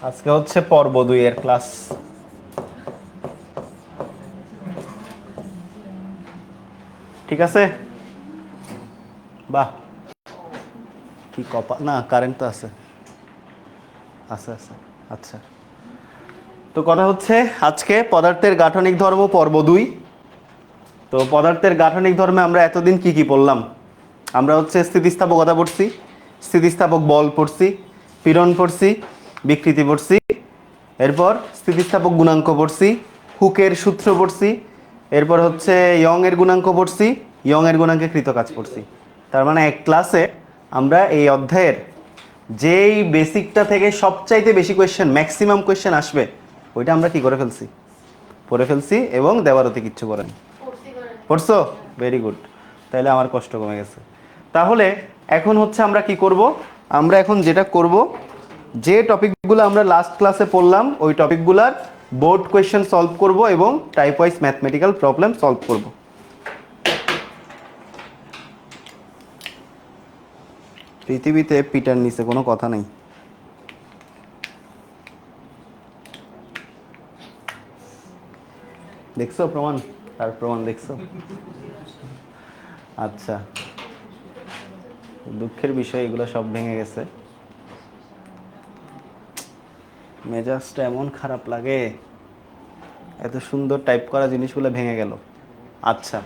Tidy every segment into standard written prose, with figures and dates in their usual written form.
আজকে হচ্ছে পর্ব 2 এর ক্লাস। ঠিক আছে, বাহ কি কপা না, কারেন্ট তো আছে, আছে আছে। আচ্ছা, তো কথা হচ্ছে আজকে পদার্থের গাঠনিক ধর্ম পর্ব 2। তো পদার্থের গাঠনিক ধর্মে আমরা এতদিন কি কি পড়লাম? আমরা হচ্ছে স্থিতিস্থাপকতা পড়ছি, স্থিতিস্থাপক বল পড়ছি, পীড়ন পড়ছি, বিকৃতি পড়ছি, এরপর স্থিতিস্থাপক গুণাঙ্ক পড়ছি, হুকের সূত্র পড়ছি, এরপর হচ্ছে ইয়ং এর গুণাঙ্ক পড়ছি, ইয়ং এর গুণাঙ্কে কৃতকাজ পড়ছি। তার মানে এক ক্লাসে আমরা এই অধ্যায়ের যেই বেসিকটা থেকে সবচাইতে বেশি কোয়েশ্চেন, ম্যাক্সিমাম কোয়েশ্চেন আসবে, ওইটা আমরা কি করে ফেলছি, পড়ে ফেলছি, এবং দেওয়ারতি কিচ্ছু করেন। পড়ছো? ভেরি গুড, তাহলে আমার কষ্ট কমে গেছে। তাহলে এখন হচ্ছে আমরা কি করব? আমরা এখন যেটা করব, যে টপিকগুলো আমরা লাস্ট ক্লাসে পড়লাম ওই টপিকগুলোর বোর্ড কোয়েশ্চেন সলভ করব এবং type wise mathematical problem solve করব। পৃথিবীতে পিটার নিচে কোনো কথা নেই। দেখছো প্রমাণ? আর প্রমাণ দেখছো? আচ্ছা, দুঃখের বিষয় এগুলো সব ভেঙে গেছে। মেজাজটা এমন খারাপ লাগে, এত সুন্দর টাইপ করা জিনিসগুলো ভেঙে গেল। আচ্ছা,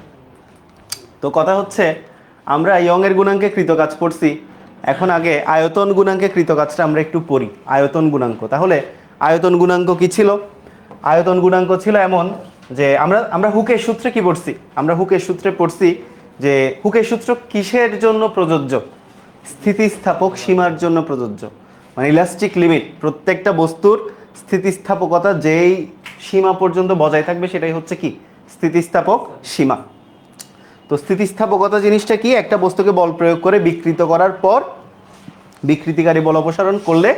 তো কথা হচ্ছে আমরা ইয়ং এর গুণাঙ্কে কৃতকাজ পড়ছি। এখন আগে আয়তন গুণাঙ্কে কৃতকাজটা আমরা একটু পড়ি। আয়তন গুণাঙ্ক, তাহলে আয়তন গুণাঙ্ক কি ছিল? আয়তন গুণাঙ্ক ছিল এমন যে আমরা আমরা হুকের সূত্রে কি পড়ছি? আমরা হুকের সূত্রে পড়ছি যে হুকের সূত্র কিসের জন্য প্রযোজ্য? স্থিতিস্থাপক সীমার জন্য প্রযোজ্য। মানে ইলাস্টিক লিমিট, প্রত্যেকটা বস্তুর স্থিতিস্থাপকতা যেই সীমা পর্যন্ত বজায় থাকবে সেটাই হচ্ছে কি? স্থিতিস্থাপক সীমা। তো স্থিতিস্থাপকতা জিনিসটা কি? একটা বস্তুকে বল প্রয়োগ করে বিকৃত করার পর বিকৃতিকারী বল অপসারণ করলে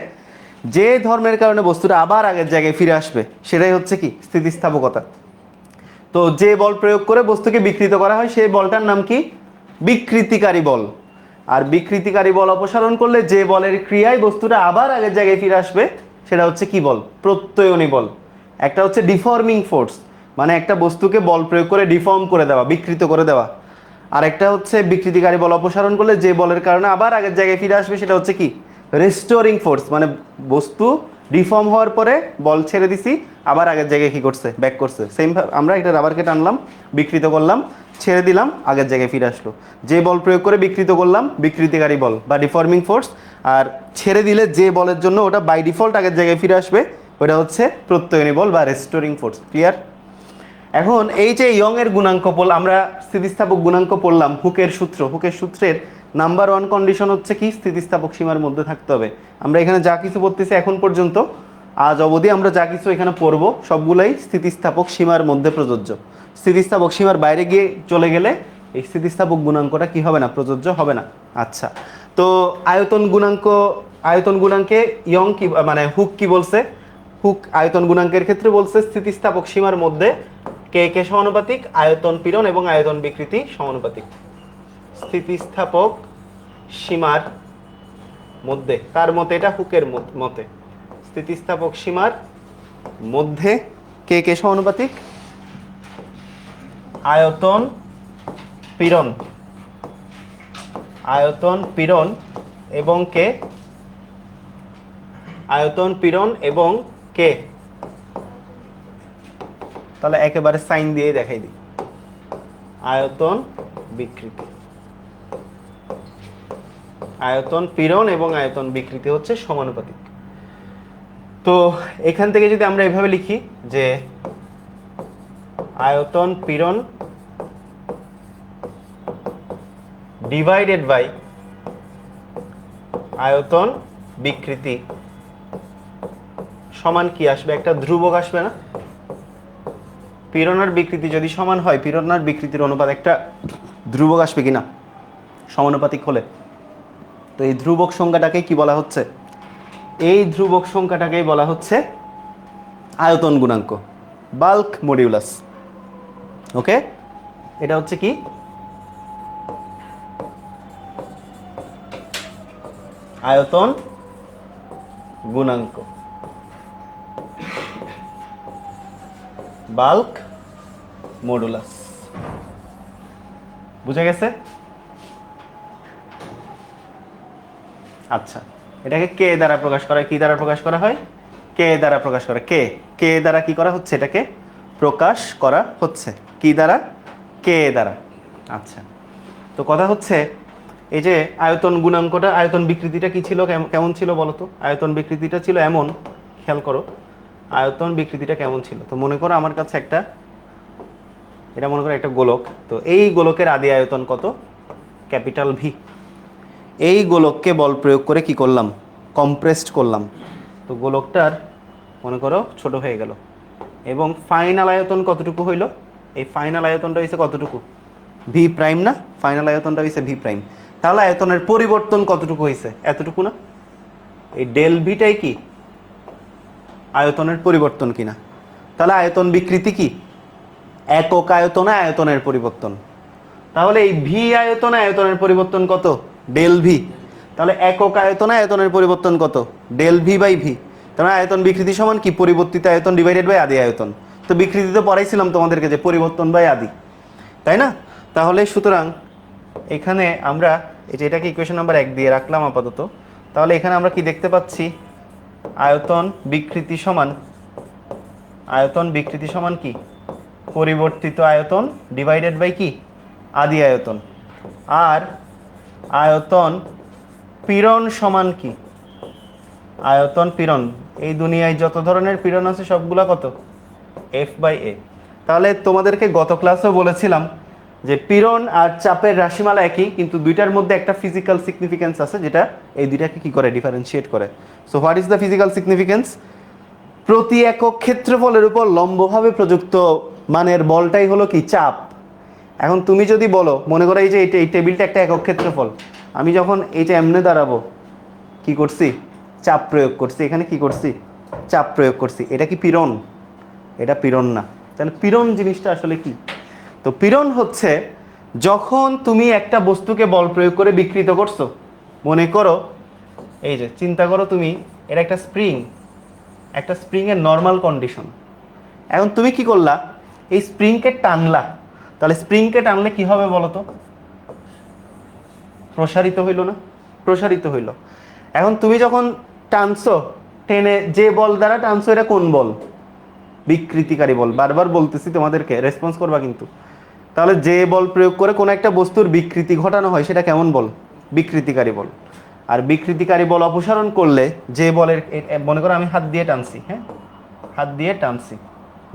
যে ধর্মের কারণে বস্তুটা আবার আগের জায়গায় ফিরে আসবে সেটাই হচ্ছে কি? স্থিতিস্থাপকতা। তো যে বল প্রয়োগ করে বস্তুকে বিকৃত করা হয় সেই বলটার নাম কি? বিকৃতিকারী বল। আর বিকৃতিকারী বল অপসারণ করলে যে বলের ক্রিয়ায় বস্তুটা আবার আগের জায়গায় ফিরে আসবে সেটা হচ্ছে কি বল? প্রত্যয়নী বল। একটা হচ্ছে ডিফর্মিং ফোর্স, মানে একটা বস্তুকে বল প্রয়োগ করে ডিফর্ম করে দেওয়া, বিকৃত করে দেওয়া। আর একটা হচ্ছে বিকৃতিকারী বল অপসারণ করলে যে বলের কারণে আবার আগের জায়গায় ফিরে আসবে সেটা হচ্ছে কি? রেস্টোরিং ফোর্স, মানে বস্তু ডিফর্ম হওয়ার পরে বল ছেড়ে দিছি, আবার আগের জায়গায় কি করছে? ব্যাক করছে। সেম আমরা এটা রাবারকে টানলাম, বিকৃত করলাম, ছেড়ে দিলাম, আগের জায়গায় ফিরে আসলো। যে বল প্রয়োগ করে বিকৃত করলাম বিকৃতিকারী বল বা ডিফর্মিং ফোর্স, আর ছেড়ে দিলে যে বলের জন্য ওটা বাই ডিফল্ট আগের জায়গায় ফিরে আসবে ওটা হচ্ছে প্রত্যয়নী বল বা রেস্টোরিং ফোর্স। ক্লিয়ার? এখন এই যে ইয়ং এর গুণাঙ্ক পড়লাম, আমরা স্থিতিস্থাপক গুণাঙ্ক পড়লাম, হুকের সূত্র। হুকের সূত্রের নাম্বার 1 কন্ডিশন হচ্ছে কি? স্থিতিস্থাপক সীমার মধ্যে থাকতে হবে। আমরা এখানে যা কিছু পড়তেছি এখন পর্যন্ত, আজ অবধি আমরা যা কিছু এখানে পড়ব সবগুলাই স্থিতিস্থাপক সীমার মধ্যে প্রযোজ্য। স্থিতিস্থাপক সীমার বাইরে গিয়ে চলে গেলে এই স্থিতিস্থাপক গুণাঙ্কটা কি হবে না? প্রযোজ্য হবে না। আচ্ছা, তো আয়তন গুণাঙ্ক, আয়তন গুণাঙ্কে ইয়ং কি মানে হুক কি বলছে? হুক আয়তন গুণাঙ্কের ক্ষেত্রে বলছে স্থিতিস্থাপক সীমার মধ্যে কে কে সমানুপাতিক? আয়তন পীড়ন এবং আয়তন বিকৃতি সমানুপাতিক। স্থিতিস্থাপক সীমার মধ্যে, কার মতে? এটা হুকের মতে। স্থিতিস্থাপক সীমার মধ্যে কে কে সমানুপাতিক? আয়তন পীড়ন, আয়তন পীড়ন এবং কে? আয়তন পীড়ন এবং কে? তাহলে একেবারে সাইন দিয়ে দেখাই দিই। আয়তন বিকৃতি, আয়তন পীড়ন এবং আয়তন বিকৃতি হচ্ছে সমানুপাতিক। তো এখান থেকে যদি আমরা এভাবে লিখি যে আয়তন পীড়ন ডিভাইডেড বাই আয়তন বিকৃতি সমান কি আসবে? একটা ধ্রুবক আসবে না? পীড়ন আর বিকৃতি যদি সমান হয়, পীড়ন আর বিকৃতির অনুপাত একটা ধ্রুবক আসবে কিনা সমানুপাতিক হলে? তো এই ধ্রুবক সংখ্যাটাকে কি বলা হচ্ছে? এই ধ্রুবক সংখ্যাটাকেই বলা হচ্ছে আয়তন গুণাঙ্ক, বাল্ক মডিউলাস। ওকে, এটা হচ্ছে কি? আয়তন গুণাঙ্ক। Bulk modulus. বুঝা গেছে? আচ্ছা, এটাকে কে দ্বারা প্রকাশ করা হয়? কি দ্বারা প্রকাশ করা হয়? কে দ্বারা প্রকাশ করা। কে দ্বারা কি করা হচ্ছে? এটাকে প্রকাশ করা হচ্ছে কি দ্বারা? কে দ্বারা। আচ্ছা, তো কথা হচ্ছে এই যে আয়তন গুণাঙ্কটা, আয়তন বিকৃতিটা কি ছিল, কেমন ছিল বলো তো? আয়তন বিকৃতিটা ছিল এমন, খেয়াল করো আয়তন বিকৃতিটা কেমন ছিল। তো মনে করো আমার কাছে একটা, এটা মনে করো একটা গোলক, তো এই গোলকের আদি আয়তন কত? Capital V. এই গোলককে বল প্রয়োগ করে কি করলাম? কম্প্রেসড করলাম। তো গোলকটার মনে করো ছোট হয়ে গেল, এবং ফাইনাল আয়তন কতটুকু হইল? এই ফাইনাল আয়তনটা হইছে কতটুকু? ভি প্রাইম না? ফাইনাল আয়তনটা হইছে ভি প্রাইম। তাহলে আয়তনের পরিবর্তন কতটুকু হইছে? এতটুকু না? এই ডেল ভিটাই কি আয়তনের পরিবর্তন কিনা? তাহলে আয়তন বিকৃতি কি? একক আয়তনে আয়তনের পরিবর্তন। তাহলে এই ভি আয়তনে আয়তনের পরিবর্তন কত? Del V. তাহলে একক আয়তনে আয়তনের পরিবর্তন কত? Del V by V. তাহলে আয়তন বিকৃতি সমান কি? পরিবর্তিত আয়তন ডিভাইডেড বাই আদি আয়তন। তো বিকৃতি তো পড়াইছিলাম তোমাদেরকে যে পরিবর্তন বাই আদি, তাই না? তাহলে সুতরাং এখানে আমরা এই যে এটাকে ইকুয়েশন নাম্বার 1 দিয়ে রাখলাম আপাতত। তাহলে এখানে আমরা কি দেখতে পাচ্ছি? আয়তন বিকৃতি সমান কি? পরিবর্তিত আয়তন ডিভাইডেড বাই কি? আদি আয়তন। আর আয়তন পীড়ন সমান কি? আয়তন পীড়ন, এই দুনিয়ায় যত ধরনের পীড়ন আছে সবগুলা কত? এফ বাই এ। তাহলে তোমাদেরকে গত ক্লাসেও বলেছিলাম যে পীড়ন আর চাপের রাশিমালা একই, কিন্তু দুইটার মধ্যে একটা ফিজিক্যাল সিগনিফিকেন্স আছে যেটা এই দুইটাকে কি করে? ডিফারেন্সিয়েট করে। So what is the physical significance? প্রতি একক ক্ষেত্রফলের উপর লম্বভাবে প্রযুক্ত মানের বলটাই হলো কি? চাপ। এখন তুমি যদি বলো, মনে করো এই যে এই টেবিলটা একটা একক ক্ষেত্রফল, আমি যখন এইটা এমনে দাঁড়াবো, কি করছি? চাপ প্রয়োগ করছি। এখানে কি করছি? চাপ প্রয়োগ করছি। এটা কি পীড়ন? এটা পীড়ন না। তাহলে পীড়ন জিনিসটা আসলে কি? তো পীড়ন হচ্ছে যখন তুমি একটা বস্তুকে বল প্রয়োগ করে বিকৃত করছো। মনে করো এই যে চিন্তা করো তুমি, এটা একটা স্প্রিং এর নর্মাল কন্ডিশন। এখন তুমি কি করলা? এই স্প্রিংকে টানলা। তাহলে স্প্রিংকে টানলে কি হবে বলো তো? প্রসারিত হইল না? প্রসারিত হইল। এখন তুমি যখন টানছো, টেনে যে বল দ্বারা টানছো, এটা কোন বল? বিকৃতিকারী বল। বারবার বলতেছি তোমাদেরকে, রেসপন্স করবা কিন্তু। তাহলে যে বল প্রয়োগ করে কোনো একটা বস্তুর বিকৃতি ঘটানো হয় সেটা কেমন বল? বিকৃতিকারী বল। আর বিকৃতিকারী বল অপসারণ করলে যে বলের, মনে করো আমি হাত দিয়ে টানছি, হ্যাঁ, হাত দিয়ে টানছি,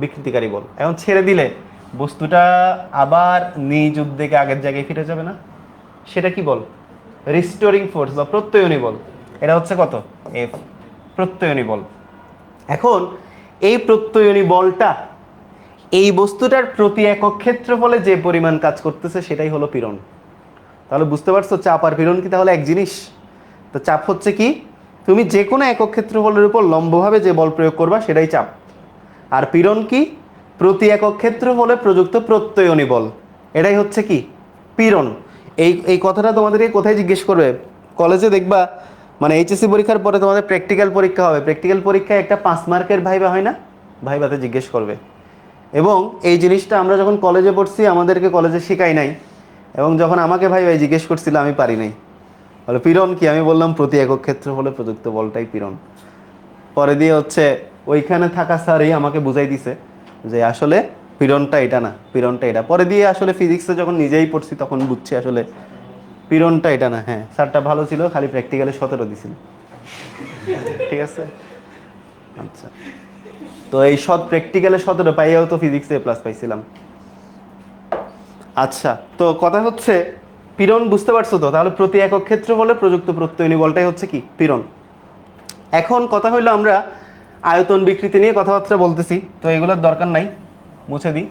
বিকৃতিকারী বল। এখন ছেড়ে দিলে বস্তুটা আবার নিজ উদ্বেগে আগের জায়গায় ফিরে যাবে না? সেটা কি বল? রিস্টোরিং ফোর্স বা প্রত্যয়নী বল। এটা হচ্ছে কত? এফ, প্রত্যয়নী বল। এখন এই প্রত্যয়নী বলটা এই বস্তুটার প্রতি একক ক্ষেত্রফলে যে পরিমাণ কাজ করতেছে সেটাই হলো পীড়ন। তাহলে বুঝতে পারছো চাপ আর পীড়ন কি তাহলে এক জিনিস? তো চাপ হচ্ছে কি? তুমি যে কোনো একক ক্ষেত্রফলের উপর লম্বভাবে যে বল প্রয়োগ করবা সেটাই চাপ। আর পীড়ন কি? প্রতি একক ক্ষেত্রফলে প্রযুক্ত প্রত্যয়নী বল, এটাই হচ্ছে কি? পীড়ন। এই কথাটা তোমাদেরকে কোথায় জিজ্ঞেস করবে? কলেজে দেখবা, মানে এইচএসসি পরীক্ষার পরে তোমাদের প্র্যাকটিক্যাল পরীক্ষা হবে। প্র্যাকটিক্যাল পরীক্ষায় একটা 5 মার্কের ভাইবা হয় না? ভাইবাতে জিজ্ঞেস করবে। এবং এই জিনিসটা আমরা যখন কলেজে পড়ছি আমাদেরকে কলেজে শেখাই নাই, এবং যখন আমাকে ভাই জিজ্ঞেস করছিল আমি পারি নাই। বলে পীড়ন কি? আমি বললাম প্রতি একক ক্ষেত্রফলে প্রযুক্ত বলটাই পীড়ন। পরে দিয়ে হচ্ছে ওইখানে থাকা স্যারই আমাকে বুঝাই দিছে যে আসলে পীড়নটা এটা না, পীড়নটা এটা। পরে দিয়ে আসলে ফিজিক্সে যখন নিজেই পড়ছি তখন বুঝছি আসলে পীড়নটা এটা না। হ্যাঁ, স্যারটা ভালো ছিল, খালি প্র্যাকটিক্যালে 17 দিছিল। ঠিক আছে, আচ্ছা। তো এই প্র্যাকটিক্যালে 17 পাইয়াও তো ফিজিক্সে প্লাস পাইছিলাম। আচ্ছা, তো কথা হচ্ছে পীড়ন বুঝতে পারছো তো? তাহলে প্রতি একক ক্ষেত্রফলে প্রযুক্ত প্রত্যয়নী বলটাই হচ্ছে কি? পীড়ন। এখন কথা হইলো আমরা আয়তন বিকৃতি নিয়ে কথাবার্তা বলতেছি, তো এগুলোর দরকার নাই, মুছে দিই।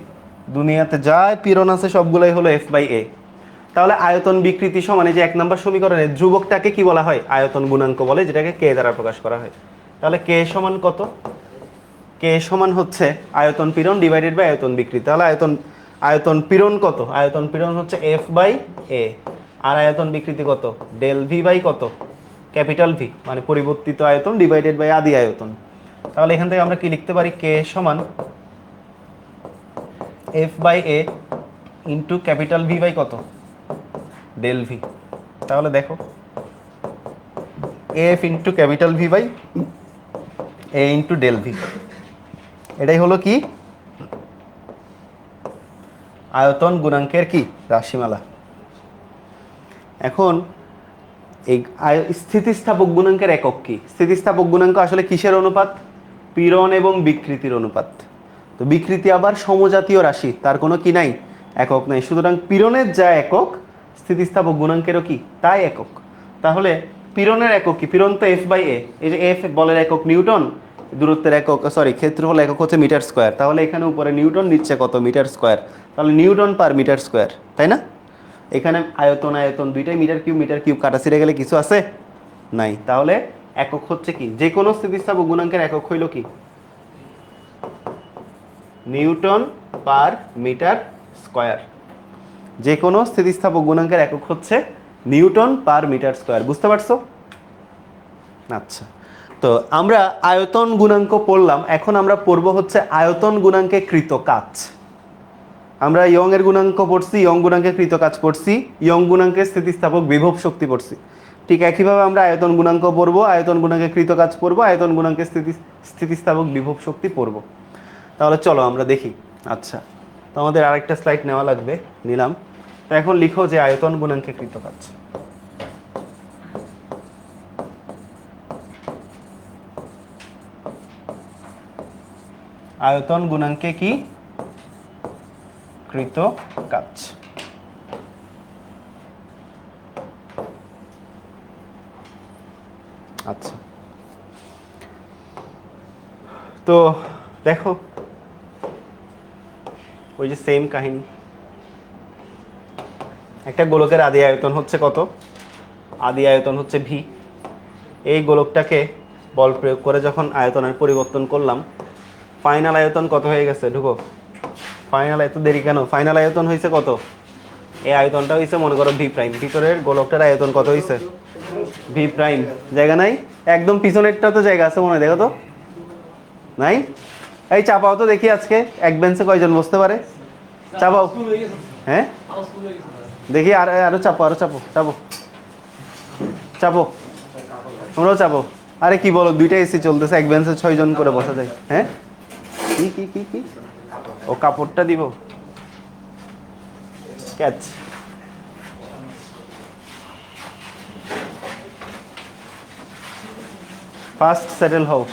দুনিয়াতে যা পীড়ন আছে সবগুলাই হলো এফ বাই এ। তাহলে আয়তন বিকৃতি সমান, এই যে 1 নম্বর সমীকরণে ধ্রুবকটাকে কি বলা হয়? আয়তন গুণাঙ্ক বলে, যেটাকে কে দ্বারা প্রকাশ করা হয়। তাহলে কে সমান কত? কে সমান হচ্ছে আয়তন পীড়ন ডিভাইডেড বাই আয়তন বিকৃতি। তাহলে আয়তন পীড়ন কত? আয়তন পীড়ন হচ্ছে এফ বাই এ। আর আয়তন বিকৃতি কত? ডেল ভি বাই কত? ক্যাপিটাল ভি, মানে পরিবর্তিত আয়তন ডিভাইডেড বাই আদি আয়তন। তাহলে এখান থেকে আমরা কি লিখতে পারি? কে সমান F by A into capital V by কত, ডেল ভি। তাহলে দেখো F into capital V by A into del V, এটাই হলো কি আয়তন গুণাঙ্কের কি রাশিমালা। এখন এই স্থিতিস্থাপক গুণাঙ্কের একক কি? স্থিতিস্থাপক গুণাঙ্ক আসলে কিসের অনুপাত? পীড়ন এবং বিকৃতির অনুপাত। তো বিকৃতি আবার সমজাতীয় রাশি, তার কোনো কি নাই, একক নাই। সুতরাং পীড়নের যা একক, স্থিতিস্থাপক গুণাঙ্কেরও কি তাই একক। তাহলে পীড়নের একক কি? পীড়ন তো এফ বাই এ, এই যে এফ বলের একক নিউটন, দূরত্বের একক ক্ষেত্রফল একক হচ্ছে মিটার স্কোয়ার। তাহলে এখানে উপরে নিউটন, নিচ্ছে কত, মিটার স্কোয়ার। তাহলে নিউটন পার মিটার স্কোয়ার, তাই না? এখানে আয়তন আয়তন দুইটাই মিটার কিউব কাটা ছিঁড়ে গেলে কিছু আছে নাই। তাহলে একক হচ্ছে কি, যে কোনো স্থিতিস্থাপক গুণাঙ্কের একক হইল কি নিউটন পার মিটার স্কোয়ার। যে কোনো স্থিতিস্থাপক গুণাঙ্কের একক হচ্ছে নিউটন পার মিটার স্কোয়ার। বুঝতে পারছো? আচ্ছা, তো আমরা আয়তন গুণাঙ্ক পড়লাম, এখন আমরা পড়ব হচ্ছে আয়তন গুণাঙ্কে কৃত কাজ। আমরা ইয়ং এর গুণাঙ্ক পড়ছি, ইয়ং গুণাঙ্কে কৃত কাজ পড়ছি, ইয়ং গুণাঙ্কে স্থিতিস্থাপক বিভব শক্তি পড়ছি। ঠিক একইভাবে আমরা আয়তন গুণাঙ্ক পড়বো, আয়তন গুণাঙ্কে কৃত কাজ পড়বো, আয়তন গুণাঙ্কে স্থিতিস্থাপক বিভব শক্তি পড়বো। তাহলে চলো আমরা দেখি। আচ্ছা, তো আমাদের আরেকটা স্লাইড নেওয়া লাগবে, নিলাম। তো এখন লিখো যে আয়তন গুণাঙ্কে কৃত কাজ। আয়তন গুণাঙ্কে কি কৃত কাজ। আচ্ছা, তো দেখো ওই যে সেম কাহিনী, একটা গোলকের আদি আয়তন হচ্ছে কত, আদি আয়তন হচ্ছে ভি। এই গোলকটাকে বল প্রয়োগ করে যখন আয়তনের পরিবর্তন করলাম, ফাইনাল আয়তন কত হয়ে গেছে, ঢুকো। ফাইনাল আয়তন, দেরি কেন, ফাইনাল আয়তন হয়েছে কত, এই আয়তনটা হয়েছে মনে করো ভি প্রাইম। ভিতরের গোলকটার আয়তন কত হয়েছে, ভি প্রাইম। জায়গা নাই, একদম পিছনেরটা তো জায়গা আছে মনে হয়, দেখো তো নাই। এই চাপাও তো দেখি আজকে এক বেঞ্চে কয়জন বসতে পারে, চাপাও। হ্যাঁ দেখি, আর আরো চাপো, আরো চাপো, চাপো চাপো, তোমরাও চাপো। আরে কি বলো, দুইটা এসি চলতেছে, এক বেঞ্চে 6 জন করে বসা যায়। হ্যাঁ কি কি কি কি, ও কাপড়টা দিব, ক্যাচ। ফার্স্ট সেটেল হও।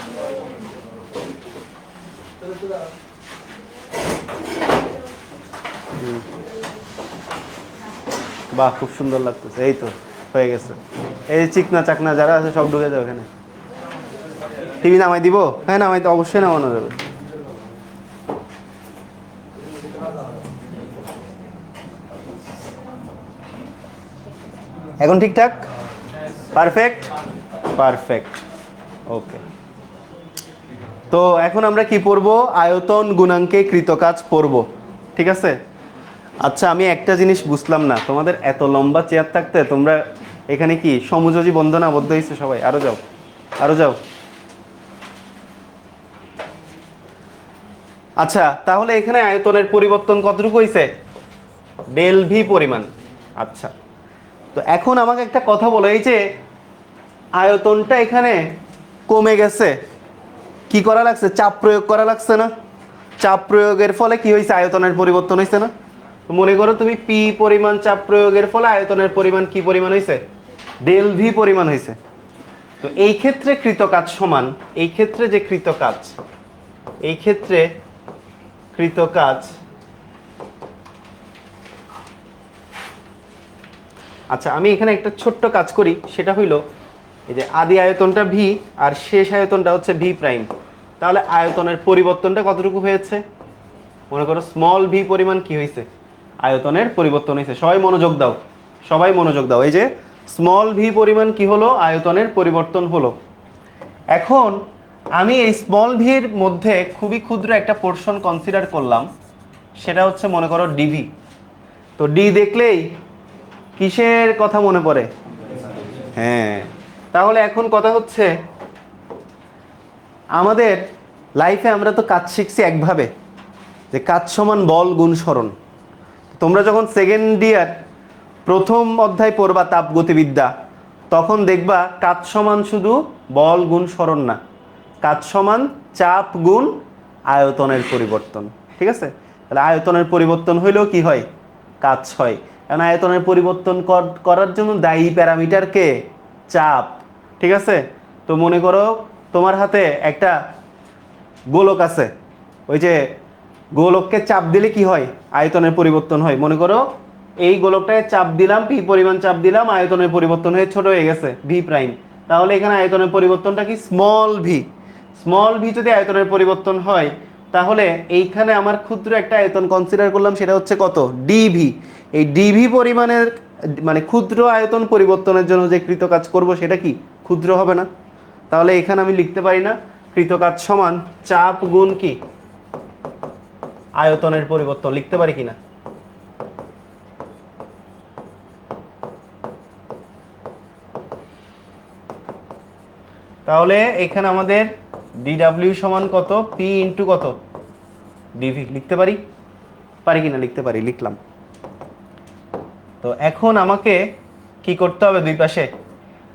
বাহ, খুব সুন্দর লাগতেছে, এই তো হয়ে গেছে। এই চিকনা চাকনা যারা আছে সব ঢুকে যাবে এখানে। টিভি নামাই দিব? হ্যাঁ নামাই, তো অবশ্যই নামানো যাবে। এখন ঠিকঠাক, পারফেক্ট, পারফেক্ট, ওকে। তো এখন আমরা কি পড়বো, আয়তন গুণাঙ্কে কৃত কাজ পড়বো, ঠিক আছে? আচ্ছা, আমি একটা জিনিস বুঝলাম না, তোমাদের এত লম্বা চেয়ার থাকতে তোমরা এখানে কি সমযোজী বন্ধনে আবদ্ধ হয়েছে সবাই? আরো যাও, আরো যাও। আচ্ছা, তাহলে এখানে আয়তনের পরিবর্তন কতটুকু হয়েছে, ডেল ভি পরিমাণ। আচ্ছা, তো এখন আমাকে একটা কথা বলো, এই যে আয়তনটা এখানে কমে গেছে, কি করা লাগছে, চাপ প্রয়োগ করা লাগছে না? চাপ প্রয়োগের ফলে কি হয়েছে, আয়তনের পরিবর্তন হয়েছে না? মনে করো তুমি পি পরিমাণ চাপ প্রয়োগের ফলে আয়তনের পরিমাণ কি পরিমাণ হয়েছে, ডেল ভি পরিমাণ হয়েছে। তো এই ক্ষেত্রে কৃত কাজ সমান, এই ক্ষেত্রে যে কৃত কাজ, এই ক্ষেত্রে কৃত কাজ, আচ্ছা আমি এখানে একটা ছোট্ট কাজ করি, সেটা হইলো এই যে আদি আয়তনটা ভি আর শেষ আয়তনটা হচ্ছে ভি প্রাইম। তাহলে আয়তনের পরিবর্তনটা কতটুকু হয়েছে, মনে করো স্মল ভি পরিমাণ কি হয়েছে, আয়তনের পরিবর্তন হয়েছে। সবাই মনোযোগ দাও, সবাই মনোযোগ দাও। এই যে স্মল ভি পরিমাণ কি হলো, আয়তনের পরিবর্তন হলো। এখন আমি এই স্মল ভির মধ্যে খুবই ক্ষুদ্র একটা পোর্শন কনসিডার করলাম, সেটা হচ্ছে মনে করো ডিভি। তো ডি দেখলেই কিসের কথা মনে পড়ে, হ্যাঁ। তাহলে এখন কথা হচ্ছে, আমাদের লাইফে আমরা তো কাজ শিখছি একভাবে, যে কাজ সমান বল গুণ সরণ। তোমরা যখন সেকেন্ড ইয়ার প্রথম অধ্যায় পড়বা তাপগতিবিদ্যা, তখন দেখবা কাজ সমান শুধু বল গুণ সরণ না, কাজ সমান চাপ গুণ আয়তনের পরিবর্তন। ঠিক আছে, তাহলে আয়তনের পরিবর্তন হইলেও কি হয়, কাজ হয়। কারণ আয়তনের পরিবর্তন করার জন্য দায়ী প্যারামিটার কে, চাপ। ঠিক আছে, তো মনে করো তোমার হাতে একটা গোলক আছে, ওই যে গোলককে চাপ দিলে কি হয়, আয়তনের পরিবর্তন হয়। মনে করো এই গোলকটায় চাপ দিলাম, পি পরিমাণ চাপ দিলাম, আয়তনের পরিবর্তন হয়ে ছোট হয়ে গেছে ভি প্রাইম। তাহলে এখানে আয়তনের পরিবর্তনটা কি, স্মল ভি। স্মল ভি যদি আয়তনের পরিবর্তন হয়, তাহলে এইখানে আমার ক্ষুদ্র একটা আয়তন কনসিডার করলাম, সেটা হচ্ছে কত, ডিভি। এই ডিভি পরিমাণের মানে ক্ষুদ্র আয়তন পরিবর্তনের জন্য যে কৃতকাজ করব সেটা কি, ক্ষুদ্র হবে না? তাহলে এখানে আমি লিখতে পারি না কৃতকাজ সমান চাপ গুণ কি, আয়তনের পরিবর্তন, লিখতে পারি কিনা? তাহলে এখানে আমাদের ডিডাব্লিউ সমান কত, পি ইন্টু কত, ডিভি, লিখতে পারি, পারি কিনা? লিখতে পারি, লিখলাম। তো এখন আমাকে কি করতে হবে, দুই পাশে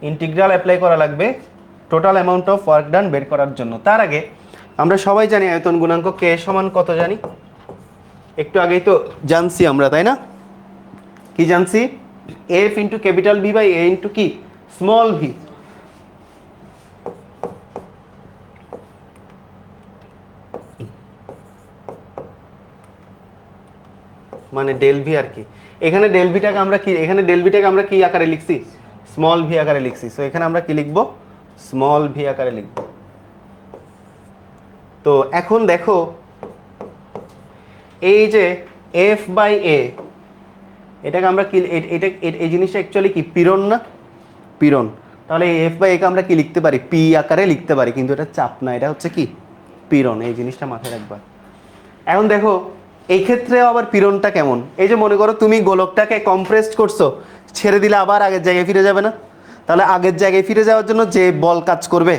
ইন্টিগ্রাল অ্যাপ্লাই করা লাগবে total amount of work done বের করার জন্য। তার আগে আমরা সবাই জানি আয়তন গুণাঙ্ক কে সমান কত জানি, একটু আগেই তো জানছি আমরা, তাই না? কি জানছি, F into capital V by A into কি, স্মল ভি। মানে ডেল ভি আর কি। এখানে ডেল ভিটাকে আমরা কি, এখানে ডেল ভিটাকে আমরা কি আকারে লিখছি, স্মল ভি আকারে লিখছি। সো এখানে আমরা কি লিখব, স্মল ভি আকারে লিখব। তো এখন দেখো এই যে এফ বাই এ, এটাকে আমরা কি, এটা এই জিনিসটা অ্যাকচুয়ালি কি, পীড়ন না, পীড়ন। তাহলে এফ বাই একে আমরা কি লিখতে পারি, পি আকারে লিখতে পারি, কিন্তু এটা চাপ না, এটা হচ্ছে কি, পীড়ন। এই জিনিসটা মাথায় রাখবা। এখন দেখো এই ক্ষেত্রে আবার পীড়নটা কেমন, এই যে মনে করো তুমি গোলকটাকে কম্প্রেসড করছো, ছেড়ে দিলে আবার আগের জায়গায় ফিরে যাবে না? তাহলে আগের জায়গায় ফিরে যাওয়ার জন্য যে বল কাজ করবে,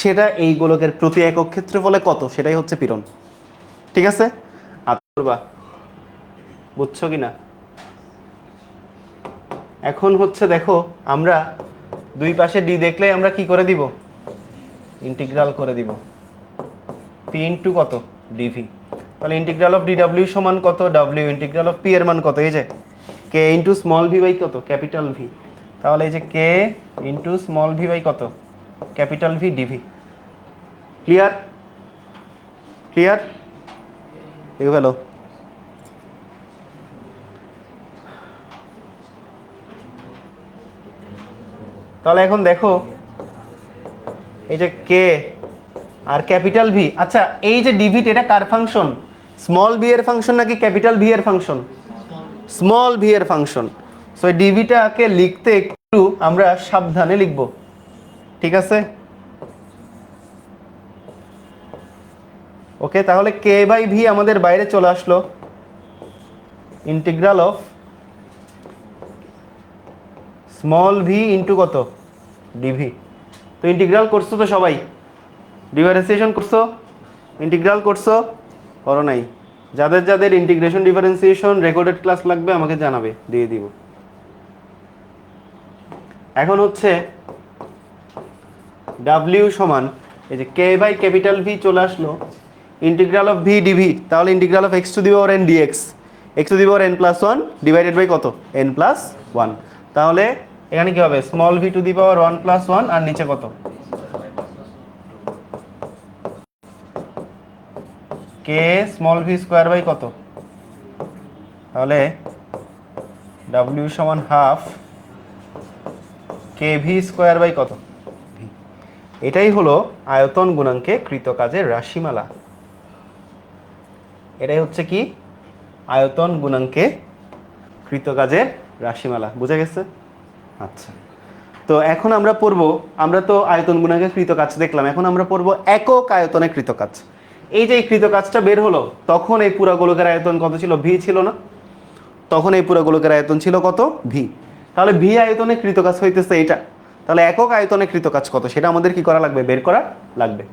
সেটা এই গোলকের প্রতি একক ক্ষেত্রফলে কত, সেটাই হচ্ছে পীড়ন। ঠিক আছে, করবা, বুঝছো কিনা? এখন হচ্ছে দেখো আমরা দুই পাশে ডি দেখলে আমরা কি করে দিব, ইন্টিগ্রাল করে দিব, পি ইন্টু কত, ডিভি। তাহলে ইন্টিগ্রাল অফ ডিডাব্লিউ সমান কত, ডাব্লিউ ইন্টিগ্রাল অফ পি এর মান কত, এই যে K into small V by কত, ক্যাপিটাল ভি। তাহলে এই যে K into small V by কত, capital V DV. Clear? Clear? দেখে ফেলো। তাহলে এখন দেখো এই যে কে আর ক্যাপিটাল ভি, আচ্ছা এই যে ডিভি এটা কার ফাংশন, স্মল ভি এর ফাংশন নাকি ক্যাপিটাল ভি এর ফাংশন, স্মল ভি এর ফাংশন। সো এই ডিভিটাকে লিখতে একটু আমরা সাবধানে লিখব, ঠিক আছে? ওকে, তাহলে কে বাই ভি আমাদের বাইরে চলে আসলো, integral of small V into কত, ডিভি। তো ইন্টিগ্রাল করছো তো সবাই, ডিফারেন্সিয়েশন করছো, ইন্টিগ্রাল করছো, করো নাই? যাদের যাদের ইন্টিগ্রেশন ডিফারেন্সিয়েশন রেকর্ডেড ক্লাস লাগবে আমাকে জানাবে, দিয়ে দিব। এখন হচ্ছে ডাব্লিউ সমান এই যে কে বাই ক্যাপিটাল ভি চলে আসলো, ইন্টিগ্রাল অফ ভি ডিভি। তাহলে integral of x to the power n dx, x to the power n plus one divided by কত, এন প্লাস ওয়ান। তাহলে এখানে কি হবে, small v to the power one plus one, আর নিচে কত, k small v square by কত। তাহলে ডাব্লিউ সমান half k v square by কত, এটাই হলো আয়তন গুণাঙ্কে কৃতকাজের রাশিমালা। এটাই হচ্ছে কি, আয়তন গুণাঙ্কে কৃতকাজের রাশিমালা। বুঝা গেছে? আচ্ছা, তো এখন আমরা পড়বো, আমরা তো আয়তন গুণাঙ্কে কৃতকাজ দেখলাম, এখন আমরা পড়বো একক আয়তনে কৃতকাজ। এই যে কৃতকাজটা বের হলো, তখন এই পুরা গোলকের আয়তন কত ছিল, ভি ছিল না? তখন এই পুরা গোলকের আয়তন ছিল কত, ভি। তাহলে ভি আয়তনে কৃতকাজ হইতেছে এটা, তাহলে একক আয়তনে কৃতকাজ কত সেটা আমাদের কি করা লাগবে, বের করা লাগবে।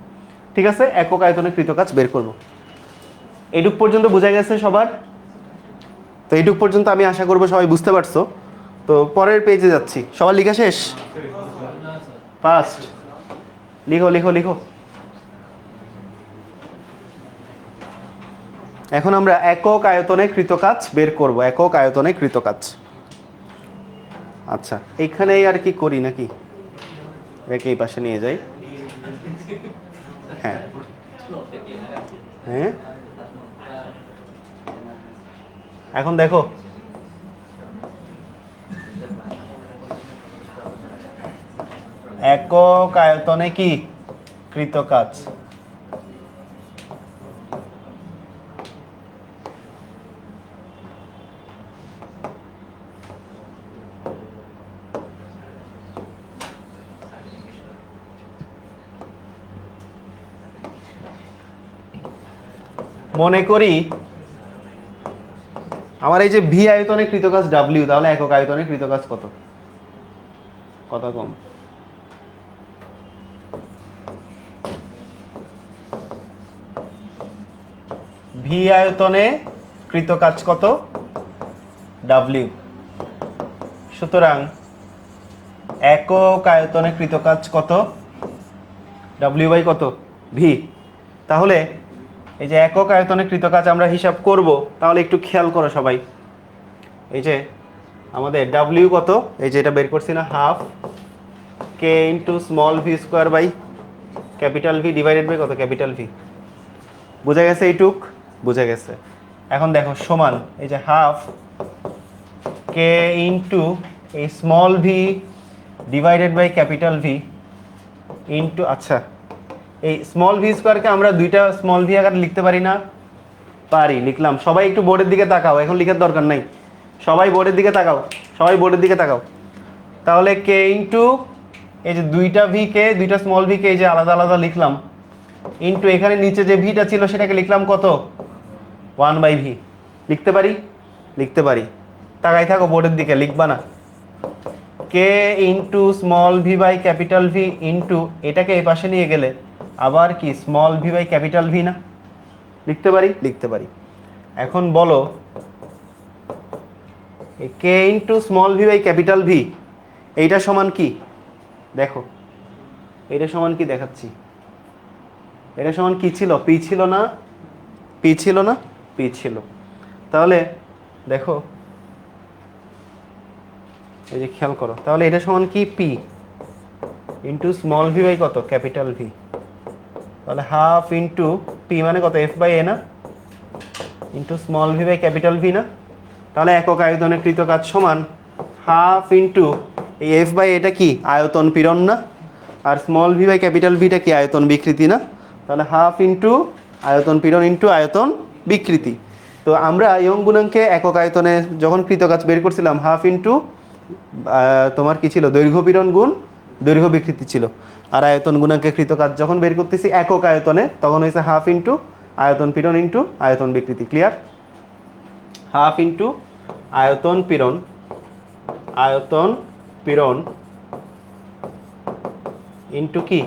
ঠিক আছে, একক আয়তনে কৃতকাজ বের করব। এইটুক পর্যন্ত বোঝা গেছে সবার? তো এইটুক পর্যন্ত আমি আশা করবো সবাই বুঝতে পারছো। তো পরের পেজে যাচ্ছি। সবার লেখা শেষ? ফার্স্ট লিখো লিখো লিখো। এখন আমরা একক আয়তনে কৃতকাজ বের করব। একক আয়তনে কৃতকাজ। আচ্ছা, এইখানেই আর কি করি নাকি? রেখে এই পাশে নিয়ে যাই। হ্যাঁ হ্যাঁ, এখন দেখো একক আয়তনে কি কৃতকাজ। মনে করি আমার এই যে ভি আয়তনে কৃতকাজ ডাব্লিউ, তাহলে একক আয়তনে কৃতকাজ কত? কত কম? ভি আয়তনে কৃতকাজ কত? ডাব্লিউ। সুতরাং একক আয়তনে কৃতকাজ কত? ডাব্লিউ বাই কত? ভি। তাহলে এই যে একক আয়তনে কৃতকাজ আমরা হিসাব করব, তাহলে একটু খেয়াল করো সবাই। এই যে আমাদের ডাব্লিউ কত, এই যে এটা বের করছি না, half K into small v square by capital V divided by কত? Capital V. বুঝা গেছে এইটুক? বুঝা গেছে। এখন দেখো সমান এই যে হাফ কে ইন্টু এই small V divided by capital V into, আচ্ছা এই স্মল ভি স্কোয়ারকে আমরা দুইটা স্মল ভি আকারে লিখতে পারি না? পারি, লিখলাম। সবাই একটু বোর্ডের দিকে তাকাও, এখন লিখার দরকার নাই। সবাই বোর্ডের দিকে তাকাও, সবাই বোর্ডের দিকে তাকাও। তাহলে কে ইন্টু এই যে দুইটা ভি কে, দুইটা স্মল ভি কে এই যে আলাদা আলাদা লিখলাম, ইন্টু এখানে নিচে যে ভিটা ছিল সেটাকে লিখলাম কত? 1 বাই ভি। লিখতে পারি? লিখতে পারি। তাকাই থাকো বোর্ডের দিকে, লিখবা না। K into small V by capital V into এটাকে এই পাশে নিয়ে গেলে আবার কি small V by capital V না? লিখতে পারি? লিখতে পারি। এখন বলো k into small V by capital V এইটা সমান কি? দেখো এটা সমান কি দেখাচ্ছি। এটা সমান কি ছিল? পি ছিল না? পি ছিল না? পি ছিল। তাহলে দেখো এই যে খেয়াল করো, তাহলে এটা সমান কি? P into small V by কত? Capital V. তাহলে হাফ ইন্টু পি মানে কত? এফ বাই এ না? Into small V by capital V না? তাহলে একক আয়তনে কৃতকাজ সমান হাফ ইন্টু এই এফ বাই এটা কি? আয়তন পীড়ন না? আর স্মল ভি বাই ক্যাপিটাল ভিটা কি? আয়তন বিকৃতি না? তাহলে হাফ ইন্টু আয়তন পীড়ন ইন্টু আয়তন বিকৃতি। তো আমরা ইয়ং গুণাঙ্কে একক আয়তনে যখন কৃতকাজ বের করছিলাম, হাফ ইন্টু তোমার কি ছিল? দৈর্ঘ্য পীড়ন গুণ দৈর্ঘ্য বিকৃতি ছিল। আর আয়তন গুণাঙ্কে কৃতকাজ যখন বের করতেছি একক আয়তনে, তখন হয়েছে হাফ ইন্টু আয়তন পীড়ন ইন্টু আয়তন বিকৃতি। ক্লিয়ার? হাফ ইন্টু আয়তন পীড়ন ইন্টু কি?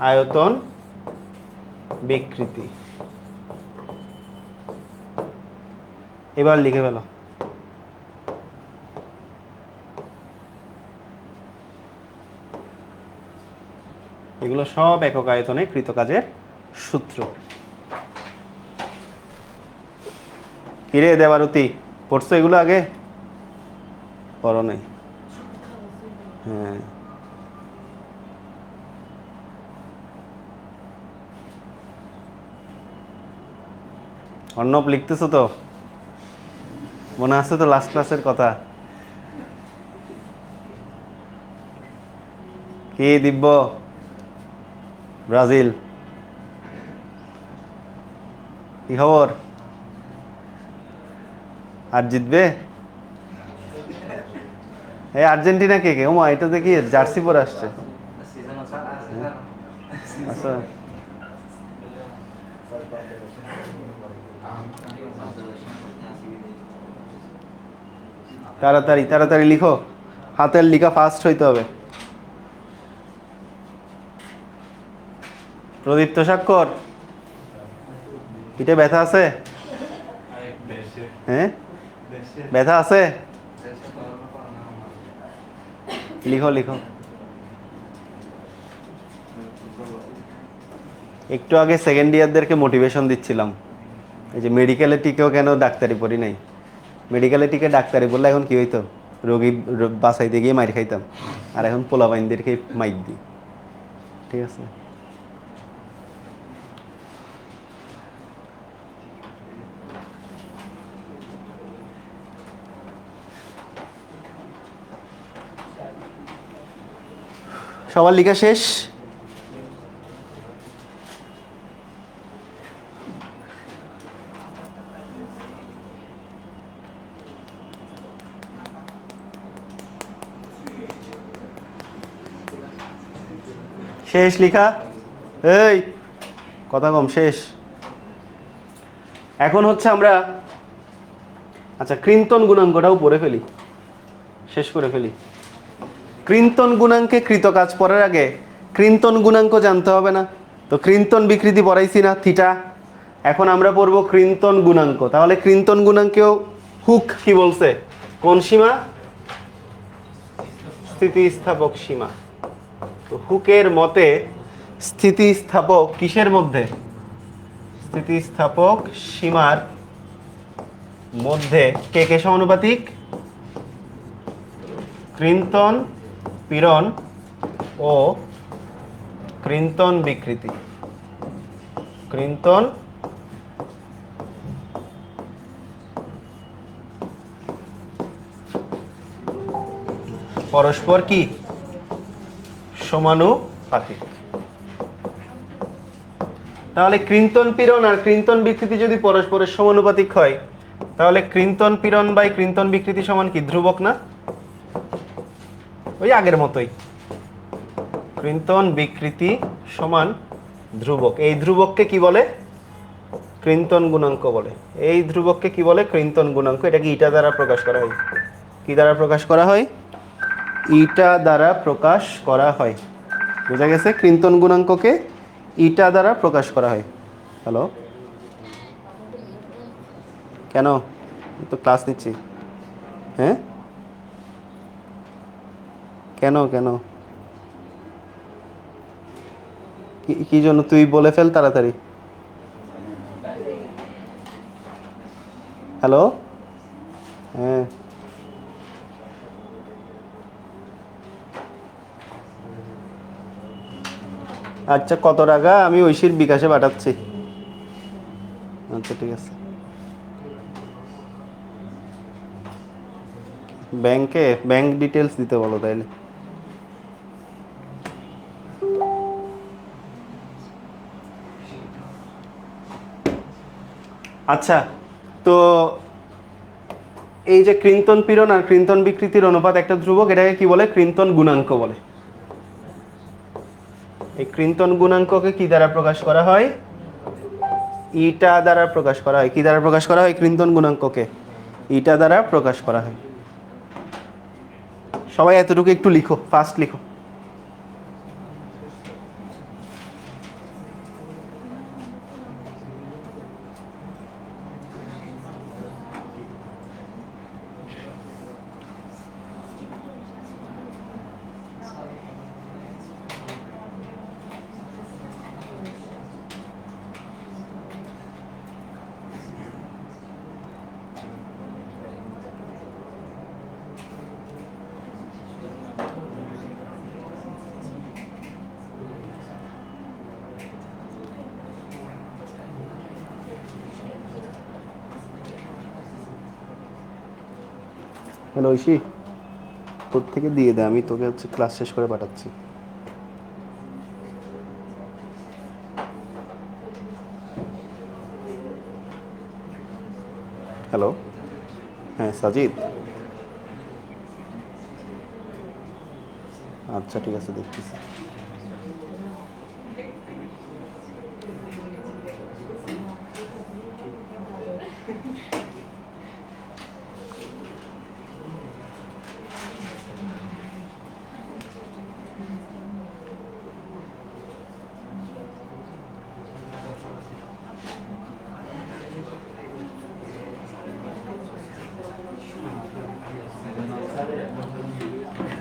আয়তন বিকৃতি। এবার লিখে ফেলো। এগুলো সব একক আয়তনে কৃতকাজের সূত্র। কিরে দেবারতী, পড়ছো এগুলো আগে? পড়ো নাই? হ্যাঁ, অর্ণব লিখতেছো তো? মনে আছে তো লাস্ট ক্লাসের কথা? কি দিব্য? ব্রাজিল কি খবর? আর জিতবে? এই আর্জেন্টিনা কে কে? ওমা, এটা দেখি জার্সি পরে আসছে। আচ্ছা, তাড়াতাড়ি তাড়াতাড়ি লিখো, হাতের লিখা ফাস্ট হইতে হবে। প্রদীপ্ত স্বাক্ষর এটা ব্যথা আছে? হ্যাঁ, ব্যথা আছে? লিখো লিখো। একটু আগে সেকেন্ড ইয়ারদেরকে মোটিভেশন দিচ্ছিলাম, এই যে মেডিকেলে টিকেও কেন ডাক্তারি পড়ি নাই, মেডিকেলে টিকে ডাক্তারি বললে এখন কি হইতো, রোগী বাঁচাইতে গিয়ে মাইর খাইতাম, আর এখন পোলাবাইনদেরকে মাইর দিই। ঠিক আছে, সবার লেখা শেষ? শেষ লেখা? এই কথা কম, শেষ। এখন হচ্ছে আমরা আচ্ছা কৃন্তন গুণাঙ্কটাও পড়ে ফেলি, শেষ করে ফেলি। কৃন্তন গুণাঙ্কে কৃত কাজ পড়ার আগে কৃন্তন গুণাঙ্ক জানতে হবে না? তো কৃন্তন বিকৃতি পড়াইছি না, থিটা। এখন আমরা পড়বো কৃন্তন গুণাঙ্ক। তাহলে কৃন্তন গুণাঙ্কেও হুক কি বলছে? কোন সীমা? স্থিতিস্থাপক সীমা। তো হুকের মতে স্থিতিস্থাপক কিসের মধ্যে? স্থিতিস্থাপক সীমার মধ্যে কে কে সমানুপাতিক? কৃন্তন পীড়ন ও কৃন্তন বিকৃতি। কৃন্তন পরস্পর কি? সমানুপাতিক। তাহলে কৃন্তন পীড়ন আর কৃন্তন বিকৃতি যদি পরস্পরের সমানুপাতিক হয়, তাহলে কৃন্তন পীড়ন বাই কৃন্তন বিকৃতি সমান কি? ধ্রুবক না? ওই আগের মতোই, কৃন্তন বিকৃতি সমান ধ্রুবক। এই ধ্রুবককে কি বলে? কৃন্তন গুণাঙ্ক বলে। এই ধ্রুবককে কি বলে? কৃন্তন গুণাঙ্ক। এটাকে ইটা দ্বারা প্রকাশ করা হয়। কি দ্বারা প্রকাশ করা হয়? ইটা দ্বারা প্রকাশ করা হয়। বোঝা গেছে? কৃন্তন গুণাঙ্ককে ইটা দ্বারা প্রকাশ করা হয়। হ্যালো, কেন? তো ক্লাস নিচ্ছি। হ্যাঁ, কেন কেন কি জন্য? তুই বলে ফেল তাড়াতাড়ি। হ্যালো, হ্যাঁ আচ্ছা, কত টাকা? আমি ঐশীর বিকাশে পাঠাচ্ছি। আচ্ছা ঠিক আছে। ব্যাংকে ব্যাংক ডিটেলস দিতে বলো তাইলে। আচ্ছা, তো এই যে কৃন্তন পীড়ন আর কৃন্তন বিকৃতির অনুপাত একটা ধ্রুবক, এটাকে কি বলে? কৃন্তন গুণাঙ্ক বলে। এই কৃন্তন গুণাঙ্ককে কি দ্বারা প্রকাশ করা হয়? ইটা দ্বারা প্রকাশ করা হয়। কি দ্বারা প্রকাশ করা হয় কৃন্তন গুণাঙ্ককে? ইটা দ্বারা প্রকাশ করা হয়। সবাই এতটুকু একটু লিখো, ফাস্ট লিখো। হ্যালো ঐশী, তোর থেকে দিয়ে দে, আমি তোকে হচ্ছে ক্লাস শেষ করে পাঠাচ্ছি। হ্যালো, হ্যাঁ সাজিদ, আচ্ছা ঠিক আছে, দেখতেছি।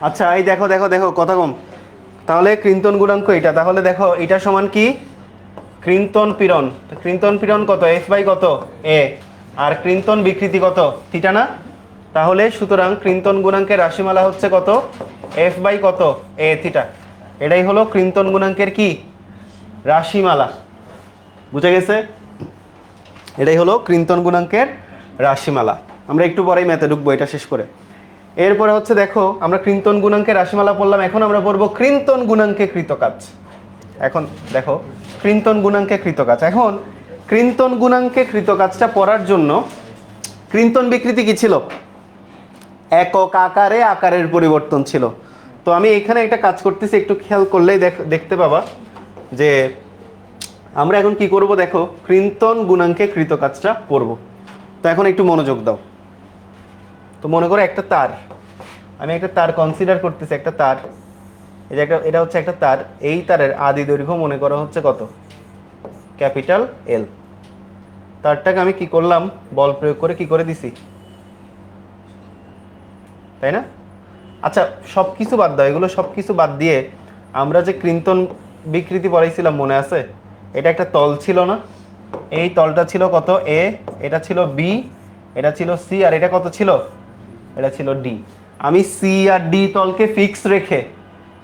আচ্ছা এই দেখো দেখো দেখো কথা কম। তাহলে কৃন্তন গুণাঙ্ক এটা, তাহলে দেখো এটা সমান কি কৃন্তন পীড়ন। কৃন্তন পীড়ন কত এফ বাই কত এ, আর কৃন্তন বিকৃতি কত থিটা না। তাহলে সুতরাং কৃন্তন গুণাঙ্কের রাশিমালা হচ্ছে কত এফ বাই কত এ থিটা। এটাই হলো কৃন্তন গুণাঙ্কের কি রাশিমালা, বুঝে গেছে? এটাই হলো কৃন্তন গুণাঙ্কের রাশিমালা। আমরা একটু পরেই ম্যাথে ঢুকবো এটা শেষ করে। এরপরে হচ্ছে দেখো আমরা কৃন্তন গুণাঙ্কের রাশিমালা পড়লাম, এখন আমরা পড়বো কৃন্তন গুণাঙ্কে কৃতকাজ। এখন দেখো কৃন্তন গুণাঙ্কে কৃতকাজ, এখন কৃন্তন গুণাঙ্কে কৃতকাজটা পড়ার জন্য কৃন্তন বিকৃতি কি ছিল একক আকারে আকারের পরিবর্তন ছিল। তো আমি এখানে একটা কাজ করতেছি, একটু খেয়াল করলেই দেখতে পাবা যে আমরা এখন কি করব, দেখো কৃন্তন গুণাঙ্কে কৃতকাজটা পড়ব। তো এখন একটু মনোযোগ দাও। তো মনে করো একটা তার, আমি একটা তার কনসিডার করতেছি, একটা তার, এই যে এটা হচ্ছে একটা তার, এই তারের আদি দৈর্ঘ্য মনে করা হচ্ছে কত ক্যাপিটাল এল। তারটাকে আমি কি করলাম বল প্রয়োগ করে কি করে দিছি, তাই না? আচ্ছা সব কিছু বাদ দাও, এগুলো সব কিছু বাদ দিয়ে আমরা যে কৃন্তন বিকৃতি পড়াইছিলাম মনে আছে? এটা একটা তল ছিল না, এই তলটা ছিল কত এ, এটা ছিল বি, এটা ছিল সি, আর এটা কত ছিল এটা ছিল ডি। আমি সি আর ডি তলকে ফিক্স রেখে,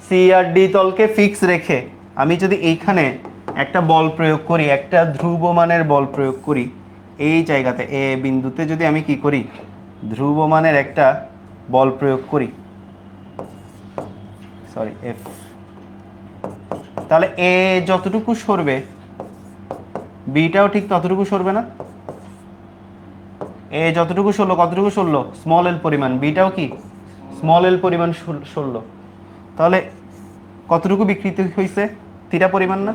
সি আর ডি তলকে ফিক্স রেখে আমি যদি এইখানে একটা বল প্রয়োগ করি, একটা ধ্রুবমানের বল প্রয়োগ করি, এই জায়গাতে এ বিন্দুতে যদি আমি কি করি ধ্রুবমানের একটা বল প্রয়োগ করি, সরি এফ, তাহলে এ যতটুকু সরবে বিটাও ঠিক ততটুকু সরবে না? এ যতটুকু সরলো কতটুকু সরলো স্মল এল পরিমাণ, বিটাও কি স্মল এল পরিমাণ সরলো। তাহলে কতটুকু বিকৃতি হয়েছে থিটা পরিমাণ না?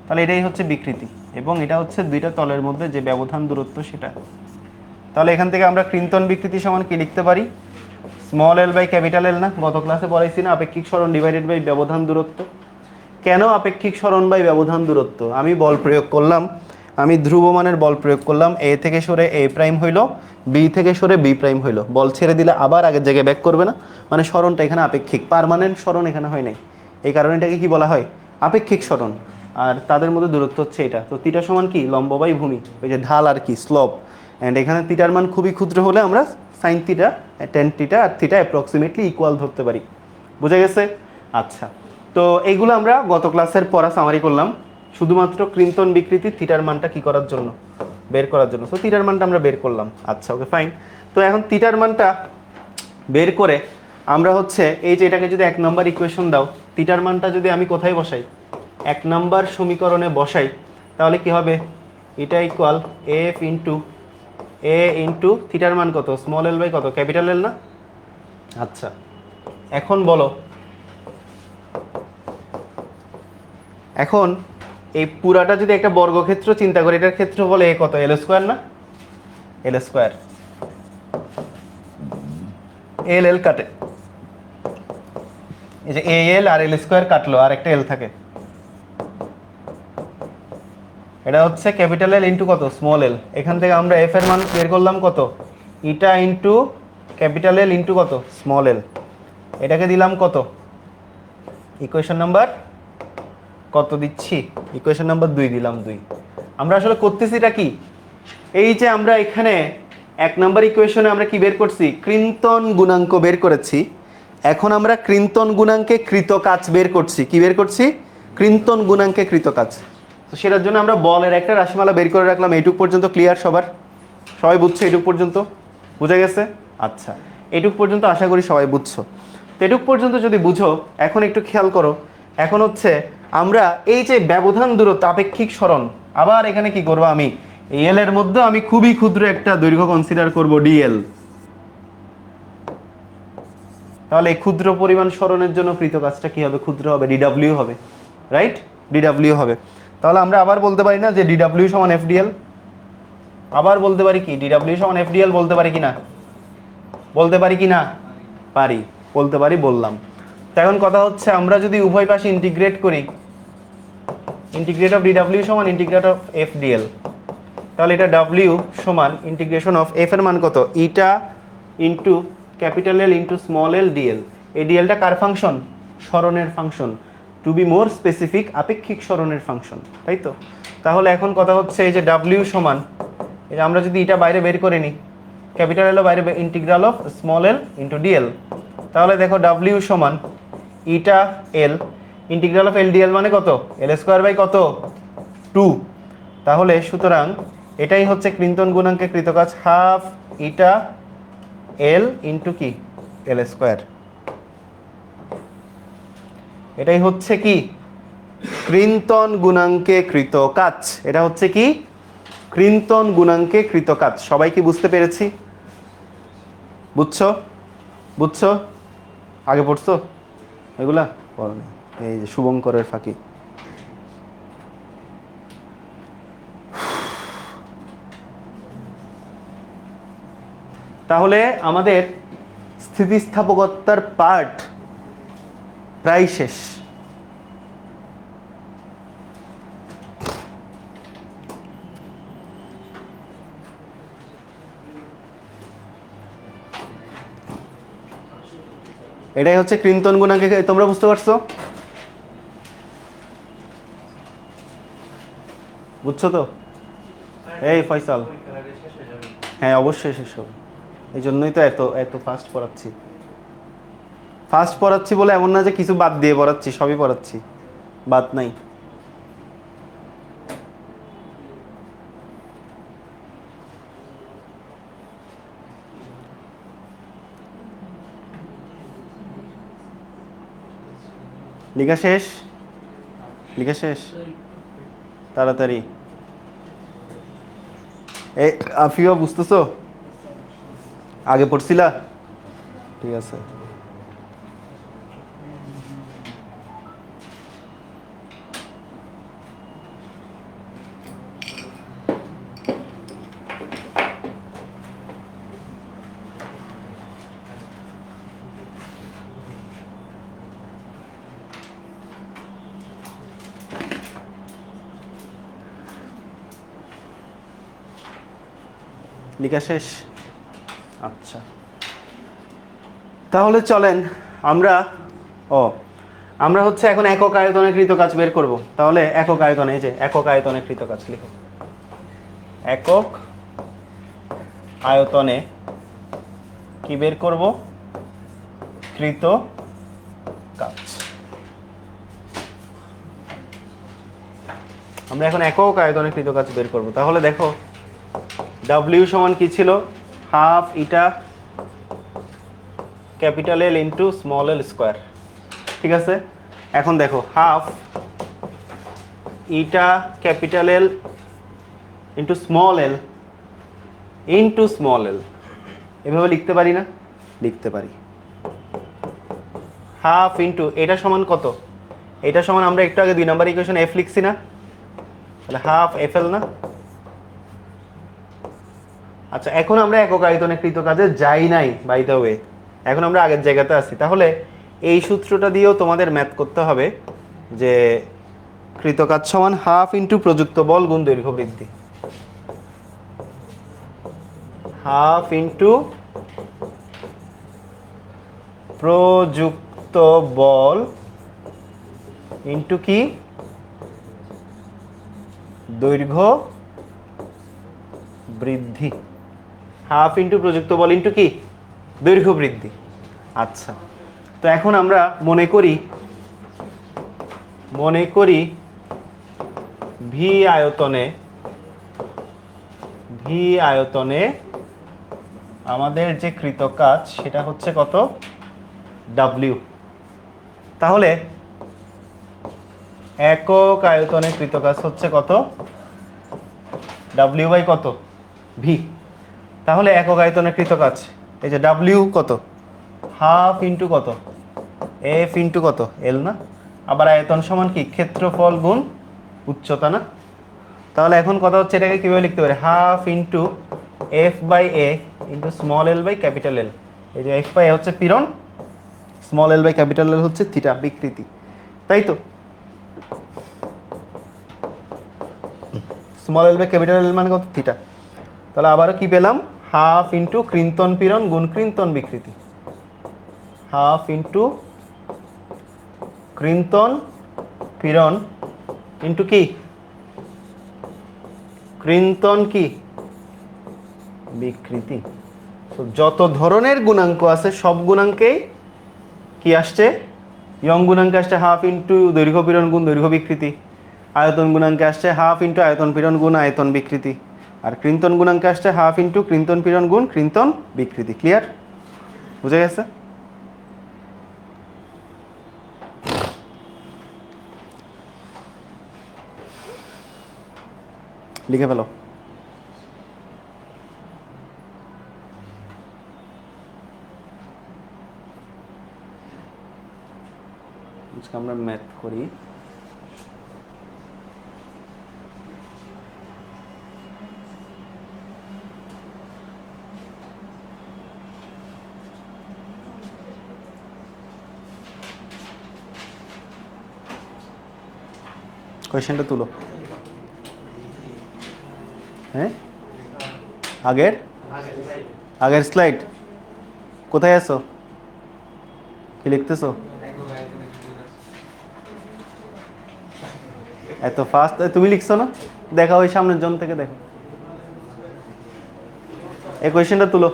তাহলে এটাই হচ্ছে বিকৃতি, এবং এটা হচ্ছে দুইটা তলের মধ্যে যে ব্যবধান দূরত্ব সেটা। তাহলে এখান থেকে আমরা কৃন্তন বিকৃতি সমান কি লিখতে পারি, small L by capital L না? গত ক্লাসে পড়াইছি না আপেক্ষিক সরণ ডিভাইডেড বাই ব্যবধান দূরত্ব। কেন আপেক্ষিক সরণ বাই ব্যবধান দূরত্ব? আমি বল প্রয়োগ করলাম, আমি ধ্রুবমানের বল প্রয়োগ করলাম, এ থেকে সরে এ প্রাইম হইল, বি থেকে সরে বি প্রাইম হইল, বল ছেড়ে দিলে আবার আগের জায়গায় ব্যাক করবে না, মানে সরণটা এখানে আপেক্ষিক, পার্মানেন্ট সরণ এখানে হয় নাই, এই কারণে এটাকে কি বলা হয় আপেক্ষিক সরণ। আর তাদের মধ্যে দূরত্ব হচ্ছে এটা। তো থিটা সমান কি লম্ব বাই ভূমি, ওই যে ঢাল আর কি স্লোপ। অ্যান্ড এখানে থিটার মান খুবই ক্ষুদ্র হলে আমরা সাইন থিটা টেন থিটা আর থিটা অ্যাপ্রক্সিমেটলি ইকুয়াল ধরতে পারি, বুঝে গেছে? আচ্ছা তো এইগুলো আমরা গত ক্লাসের পড়া সামারি করলাম, শুধুমাত্র কৃন্তন বিকৃতি থিটার মানটা কি করার জন্য বের করার জন্য। তো থিটার মানটা আমরা বের করলাম, আচ্ছা ওকে ফাইন। তো এখন থিটার মানটা বের করে আমরা হচ্ছে এই যে এটাকে যদি 1 নম্বর ইকুয়েশন দাও, থিটার মানটা যদি আমি কোথায় বসাই 1 নম্বর সমীকরণে বসাই, তাহলে কি হবে এটা equal F into A into থিটার মান কত স্মল এল বাই কত ক্যাপিটাল এল না? আচ্ছা এখন বলো, এখন এই পুরাটা যদি একটা বর্গক্ষেত্র চিন্তা করি, এটার ক্ষেত্রফল এ কত এল স্কোয়ার না? এল স্কোয়ার, এল এল কাটে, এই যে এ এল আর এল স্কোয়ার কাটলো আর একটা এল থাকে, এটা হচ্ছে ক্যাপিটাল এল ইন্টু কত স্মল এল। এখান থেকে আমরা এফ এর মান বের করলাম কত eta into capital L into কত স্মল এল, এটাকে দিলাম কত ইকুয়েশন নাম্বার কত দিচ্ছি, ইকুয়েশন নাম্বার 2 দিলাম 2। আমরা আসলে করতেছি এটা কি, এই যে আমরা এখানে 1 নম্বর ইকুয়েশনে আমরা কি বের করছি কৃন্তন গুণাঙ্ক বের করেছি, এখন আমরা কৃন্তন গুণাঙ্কে কৃতকাজ বের করছি। কি বের করছি? কৃন্তন গুণাঙ্কে কৃতকাজ। তো সেটার জন্য আমরা বলের একটা রাশিমালা বের করে রাখলাম। এইটুক পর্যন্ত ক্লিয়ার সবার? সবাই বুঝছো এইটুক পর্যন্ত? বুঝে গেছে? আচ্ছা এইটুক পর্যন্ত আশা করি সবাই বুঝছো। তো এটুক পর্যন্ত যদি বুঝো, এখন একটু খেয়াল করো, এখন হচ্ছে আমরা এই যে ব্যবধান দূরত্ব আপেক্ষিক সরণ, আবার এখানে কি করব, আমি এল এর মধ্যে আমি খুবই ক্ষুদ্র একটা দৈর্ঘ্য কনসিডার করব ডিএল। তাহলে এই ক্ষুদ্র পরিমাণ সরণের জন্য কৃতকাজটা কি হবে? ক্ষুদ্র হবে, ডিডব্লিউ হবে, রাইট? ডিডব্লিউ হবে। তাহলে আমরা আবার বলতে পারি না যে ডিডব্লিউ সমান এফডিএল? আবার বলতে পারি কি ডিডব্লিউ সমান এফডিএল বলতে পারি কি না? বলতে পারি কি না? পারি, বলতে পারি, বললাম। তো এখন কথা হচ্ছে আমরা যদি উভয় পাশে ইন্টিগ্রেট করি, ইন্টিগ্রেট অফ ডিডব্লিউ সমান ইন্টিগ্রেট অফ এফডিএল, তাহলে এটা ডাব্লিউ সমান ইন্টিগ্রেশন অফ এফ এর মান কত eta into capital L into small l dl. এই ডিএলটা কার ফাংশন? সরণের function, to be more specific আপেক্ষিক সরণের ফাংশন, তাই তো? তাহলে এখন কথা হচ্ছে এই যে ডাব্লিউ সমান, এই যে আমরা যদি এটা বাইরে বের করে নিই, ক্যাপিটাল এল বাইরে integral of small L into DL, তাহলে দেখো ডাব্লিউ সমান ইটা এল ইন্টিগ্রাল অফ এল ডিএল মানে কত? এল স্কোয়ার বাই কত? 2। তাহলে সুতরাং এটাই হচ্ছে ক্লিন্টন গুণাঙ্কে কৃতকাজ, হাফ ইটা এল ইন্টু কি এল স্কোয়ার। এটাই হচ্ছে কি ক্লিন্টন গুণাঙ্কে কৃত কাজ। এটা হচ্ছে কি ক্লিন্টন গুণাঙ্কে কৃত কাজ। সবাই কি বুঝতে পেরেছি? বুঝছো? বুঝছো? আগে পড়ছো এগুলা? পড়নি। এই যে শুভঙ্করের ফাঁকি। তাহলে আমাদের স্থিতিস্থাপকতার পার্ট প্রায় শেষ। এটাই হচ্ছে ক্লিন্টন গুণাঙ্কে, তোমরা বুঝতে পারছো? বুঝছো তো? এই ফয়সাল, হ্যাঁ অবশ্যই শেষ হবে। এই জন্যই তো এত এত ফাস্ট পড়াচ্ছি। ফাস্ট পড়াচ্ছি বলে এমন না যে কিছু বাদ দিয়ে পড়াচ্ছি, সবই পড়াচ্ছি, বাদ নাই। লিখা শেষ? লিখা শেষ? তাড়াতাড়ি। এই আফিয়া বুঝতেছো? আগে পড়ছিলা? ঠিক আছে। লিখা শেষ? আচ্ছা, তাহলে চলেন আমরা আমরা হচ্ছে এখন একক আয়তনে কৃত কাজ বের করব। তাহলে একক আয়তনে, এই যে একক আয়তনে কৃত কাজ লিখো। একক আয়তনে কি বের করব? কৃত কাজ। আমরা এখন একক আয়তনে কৃত কাজ বের করব। তাহলে দেখো ডাব্লিউ সমান কি ছিল? Half eta capital L into small এল স্কোয়ার, ঠিক আছে? এখন দেখো half eta capital L into small l এভাবে লিখতে পারি না? লিখতে পারি। হাফ ইন্টু এটা সমান কত? এটা সমান আমরা একটু আগে 2 নম্বর ইকুয়েশন এফ লিখছি না? তাহলে হাফ এফ এল না? আচ্ছা, এখন আমরা একক আয়তনে কৃত কাজে যাই নাই, বাই দ্য ওয়ে, এখন আমরা আগের জায়গাতে আছি। তাহলে এই সূত্রটা দিয়েও তোমাদের ম্যাথ করতে হবে যে কৃত কাজ সমান হাফ ইন্টু প্রযুক্ত বল গুণ দৈর্ঘ্য বৃদ্ধি। হাফ ইন্টু প্রযুক্ত বল ইন্টু কি দৈর্ঘ্য বৃদ্ধি। হাফ ইন্টু প্রযুক্ত বল ইন্টু কি দৈর্ঘ্য বৃদ্ধি। আচ্ছা, তো এখন আমরা মনে করি ভি আয়তনে আমাদের যে কৃত কাজ সেটা হচ্ছে কত? ডাব্লিউ। তাহলে একক আয়তনে কৃত কাজ হচ্ছে কত? ডাব্লিউ বাই কত? ভি। তাহলে একক আয়তনে কৃত কাজ, এই যে ডাব্লিউ কত? হাফ ইন্টু কত? এফ ইন্টু কত? এল না? আবার আয়তন সমান কি ক্ষেত্রফল গুণ উচ্চতা না? তাহলে এখন কথা হচ্ছে এটাকে কিভাবে লিখতে পারি? Half into F by A into small L by capital L. এই যে এফ বাই এ হচ্ছে পীড়ন, small L by capital L হচ্ছে থিটা, বিকৃতি, তাই তো? Small L by capital L মানে কত? থিটা। তাহলে আবারও কি পেলাম? হাফ ইন্টু ক্লিন্টন পীড়ন গুণ ক্লিন্টন বিকৃতি। হাফ ইন্টু ক্রিন্তন পীড়ন ইন্টু কি ক্রিন্তন কি বিকৃতি। তো যত ধরনের গুণাঙ্ক আছে সব গুণাঙ্কেই কি আসছে, ইয়ং গুণাঙ্কে আসছে হাফ ইন্টু দৈর্ঘ্য পীড়ন গুণ দৈর্ঘ্য বিকৃতি, আয়তন গুণাঙ্কে আসছে হাফ ইন্টু আয়তন পীড়ন গুণ আয়তন বিকৃতি, আর ক্রিন্তন গুণাঙ্কে আসছে হাফ ইন্টু ক্রিন্তন পীড়ন গুণ ক্রিন্তন বিকৃতি। ক্লিয়ার? বুঝে গেছে? লিখে ফেলো। আমরা ম্যাথ করি। কোয়েশ্চেনটা তুলো। হ্যাঁ, আগের আগের স্লাইড কোথায় আছো, কি লিখতেছো? এত ফাস্ট তুমি লিখছো না? দেখা ওই সামনের জন থেকে দেখো। এই কোয়েশ্চেনটা তুলো।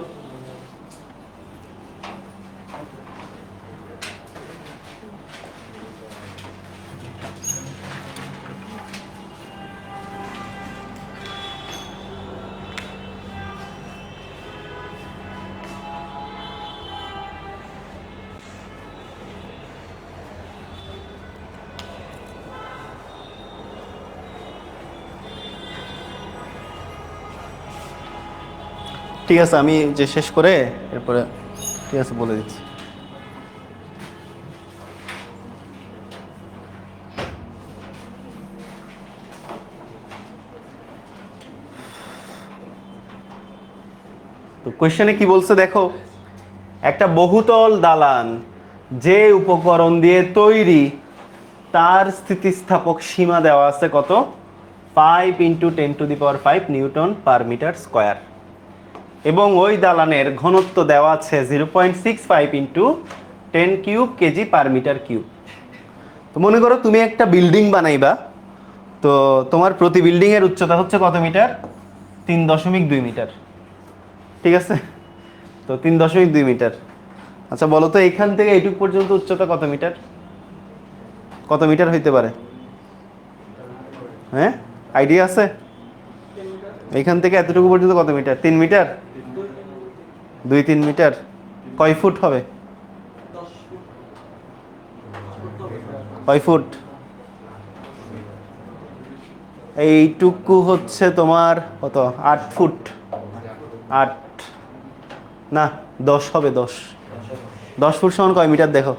ঠিক আছে, আমি যে শেষ করে এরপরে ঠিক আছে বলে দিচ্ছি। তো কোয়েশ্চেনে কি বলছে দেখো, একটা বহুতল দালান যে উপকরণ দিয়ে তৈরি তার স্থিতিস্থাপক সীমা দেওয়া আছে কত, 5 × 10⁵ নিউটন পার মিটার স্কয়ার, এবং ওই দালানের ঘনত্ব দেওয়া আছে 0.65 × 10³ কেজি পার মিটার কিউব। তো মনে করো তুমি একটা বিল্ডিং বানাইবা, তো তোমার প্রতি বিল্ডিং এর উচ্চতা হচ্ছে কত মিটার, 3.2 মিটার। ঠিক আছে, তো 3.2 মিটার। আচ্ছা বলো তো এইখান থেকে এইটুক পর্যন্ত উচ্চতা কত মিটার, কত মিটার হইতে পারে? হ্যাঁ, আইডিয়া আছে? এইখান থেকে এতটুকু পর্যন্ত কত মিটার? 3 metre, 2-3 metre. কয় ফুট হবে? কয় ফুট? এইটুকু হচ্ছে তোমার কত, 8 ফুট। 8 না 10 হবে, 10 ফুট সমান কয় মিটার দেখো,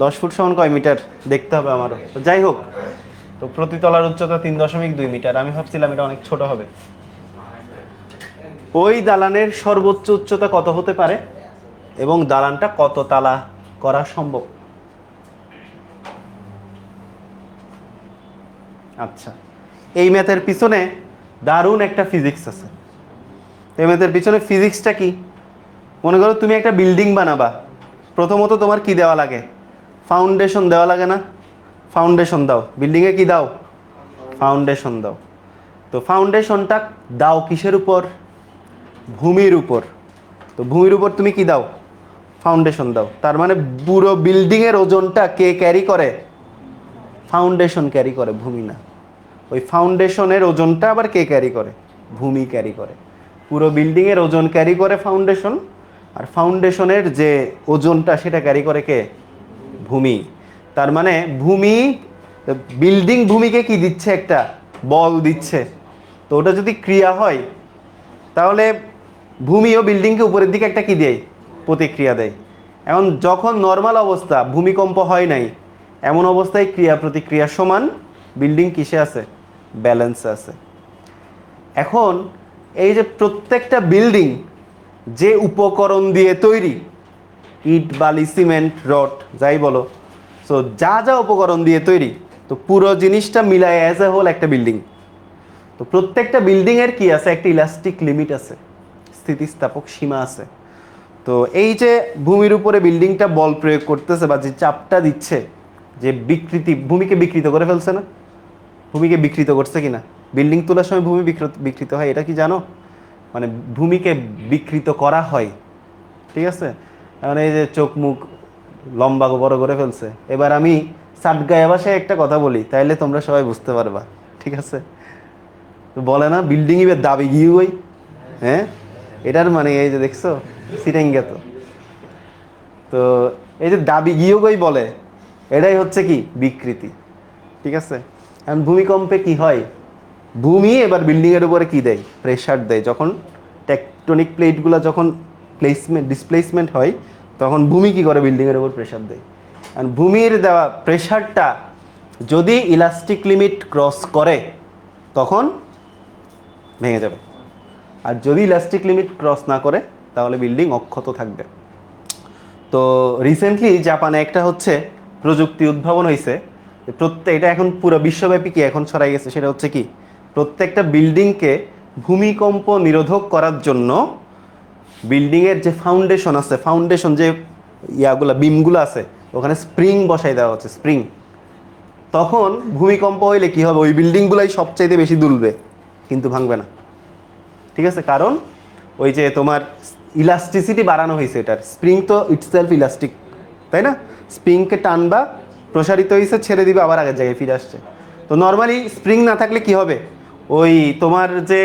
10 ফুট সমান কয় মিটার দেখতে হবে আমারও। তো যাই হোক, তো প্রতি তলার উচ্চতা 3.2 মিটার। আমি ভাবছিলাম এটা অনেক ছোট হবে। ওই দালানের সর্বোচ্চ উচ্চতা কত হতে পারে এবং দালানটা কত তালা করা সম্ভব? আচ্ছা, এই ম্যাথের পিছনে দারুণ একটা ফিজিক্স আছে। এই ম্যাথের পিছনে ফিজিক্সটা কি? মনে করো তুমি একটা বিল্ডিং বানাবা, প্রথমত তোমার কি দেওয়া লাগে, ফাউন্ডেশন দেওয়া লাগে না? ফাউন্ডেশন দাও, বিল্ডিংয়ে কি দাও, ফাউন্ডেশন দাও। তো ফাউন্ডেশনটা দাও কিসের উপর, ভূমির উপর। তো ভূমির উপর তুমি কি দাও, ফাউন্ডেশন দাও। তার মানে পুরো বিল্ডিংয়ের ওজনটা কে ক্যারি করে, ফাউন্ডেশন ক্যারি করে, ভূমি না। ওই ফাউন্ডেশনের ওজনটা আবার কে ক্যারি করে, ভূমি ক্যারি করে। পুরো বিল্ডিংয়ের ওজন ক্যারি করে ফাউন্ডেশন, আর ফাউন্ডেশনের যে ওজনটা সেটা ক্যারি করে কে, ভূমি। তার মানে ভূমি, বিল্ডিং ভূমিকে কি দিচ্ছে, একটা বল দিচ্ছে। তো ওটা যদি ক্রিয়া হয় তাহলে ভূমিও বিল্ডিংকে উপরের দিকে একটা কি দেয়, প্রতিক্রিয়া দেয়। এখন যখন নর্মাল অবস্থা, ভূমিকম্প হয় নাই, এমন অবস্থায় ক্রিয়া প্রতিক্রিয়া সমান, বিল্ডিং কিসে আছে, ব্যালেন্সে আছে। এখন এই যে প্রত্যেকটা বিল্ডিং যে উপকরণ দিয়ে তৈরি, ইট বালি সিমেন্ট রড যাই বলো, সো যা যা উপকরণ দিয়ে তৈরি, তো পুরো জিনিসটা মিলায় অ্যাজ এ হোল একটা বিল্ডিং। তো প্রত্যেকটা বিল্ডিং এর কি আছে, একটা ইলাস্টিক লিমিট আছে, স্থিতিস্থাপক সীমা আছে। তো এই যে ভূমির উপরে বিল্ডিংটা বল প্রয়োগ করতেছে বা যে চাপটা দিচ্ছে, যে বিকৃতি, ভূমিকে বিকৃত করে ফেলছে না? ভূমিকে বিকৃত করছে কিনা? বিল্ডিং তোলার সময় ভূমি বিকৃত হয়, এটা কি জানো? মানে ভূমিকে বিকৃত করা হয়, ঠিক আছে? মানে এই যে চোখ মুখ লম্বা বড় করে ফেলছে। এবার আমি সাটগায়া ভাষায় একটা কথা বলি, তাইলে তোমরা সবাই বুঝতে পারবা, ঠিক আছে? তো বলে না বিল্ডিং ইবে দাবি গিয়ে ওই, হ্যাঁ, এটার মানে এই যে দেখছো সিরেঙ্গা। তো তো এই যে দাবি গিয়ে ওই বলে, এটাই হচ্ছে কি বিকৃতি, ঠিক আছে? এখন ভূমিকম্পে কি হয়? ভূমি এবার বিল্ডিং এর উপরে কি দেয়? প্রেসার দেয়। যখন টেকটনিক প্লেটগুলো যখন ডিসপ্লেসমেন্ট হয়, তখন ভূমি কি করে? বিল্ডিং এর উপর প্রেসার দেয়। আর ভূমির দেওয়া প্রেসারটা যদি ইলাস্টিক লিমিট ক্রস করে, তখন ভেঙে যাবে। আর যদি ইলাস্টিক লিমিট ক্রস না করে, তাহলে বিল্ডিং অক্ষত থাকবে। তো রিসেন্টলি জাপানে একটা হচ্ছে প্রযুক্তি উদ্ভাবন হয়েছে, এটা এখন পুরো বিশ্বব্যাপী কি এখন ছড়াই গেছে, সেটা হচ্ছে কি, প্রত্যেকটা বিল্ডিংকে ভূমিকম্প নিরোধক করার জন্য বিল্ডিংয়ের যে ফাউন্ডেশন আছে, ফাউন্ডেশন যে ইয়াগুলা বিমগুলো আছে, ওখানে স্প্রিং বসাই দেওয়া হচ্ছে, স্প্রিং। তখন ভূমিকম্প হইলে কি হবে? ওই বিল্ডিংগুলাই সবচাইতে বেশি দুলবে, কিন্তু ভাঙবে না, ঠিক আছে? কারণ ওই যে তোমার ইলাস্টিসিটি বাড়ানো হয়েছে, এটার স্প্রিং তো ইটসেলফ ইলাস্টিক, তাই না? স্প্রিংকে টানবা, প্রসারিত হয়েছে, ছেড়ে দিবে, আবার আগের জায়গায় ফিরে আসছে। তো নর্মালি স্প্রিং না থাকলে কি হবে? ওই তোমার যে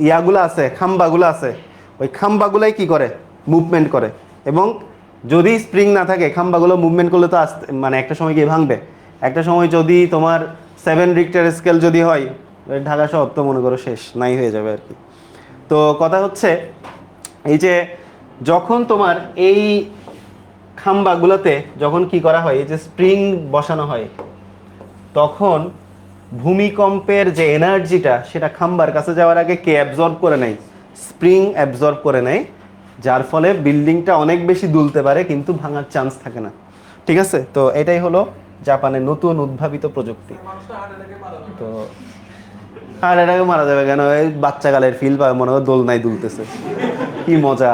ইয়াগুলো আছে, খাম্বাগুলো আছে, ওই খাম্বাগুলাই কি করে? মুভমেন্ট করে। এবং যদি স্প্রিং না থাকে, খাম্বাগুলো মুভমেন্ট করলে তো আসতে মানে একটা সময় গিয়ে ভাঙবে। একটা সময় যদি তোমার 7 রিক্টার স্কেল যদি হয়, ঢাকা শহর তো মনে করো শেষ নাই হয়ে যাবে আর কি। তো কথা হচ্ছে এই যে যখন তোমার এই খাম্বাগুলোতে যখন কি করা হয়, এই যে স্প্রিং বসানো হয়, তখন ভূমিকম্পের যে এনার্জিটা, সেটা খাম্বার কাছে যাওয়ার আগে কে অ্যাবজর্ব করে নেয়? স্প্রিং অ্যাবজর্ব করে নেয়, যার ফলে বিল্ডিংটা অনেক বেশি দুলতে পারে, কিন্তু ভাঙার চান্স থাকে না, ঠিক আছে? তো এটাই হলো জাপানের নতুন উদ্ভাবিত প্রযুক্তি। তো আর এটাকে মারা যাবে কেন? এই বাচ্চাকালের ফিল পাবে, মনে হয় দোলনায় দুলতেছে, কি মজা।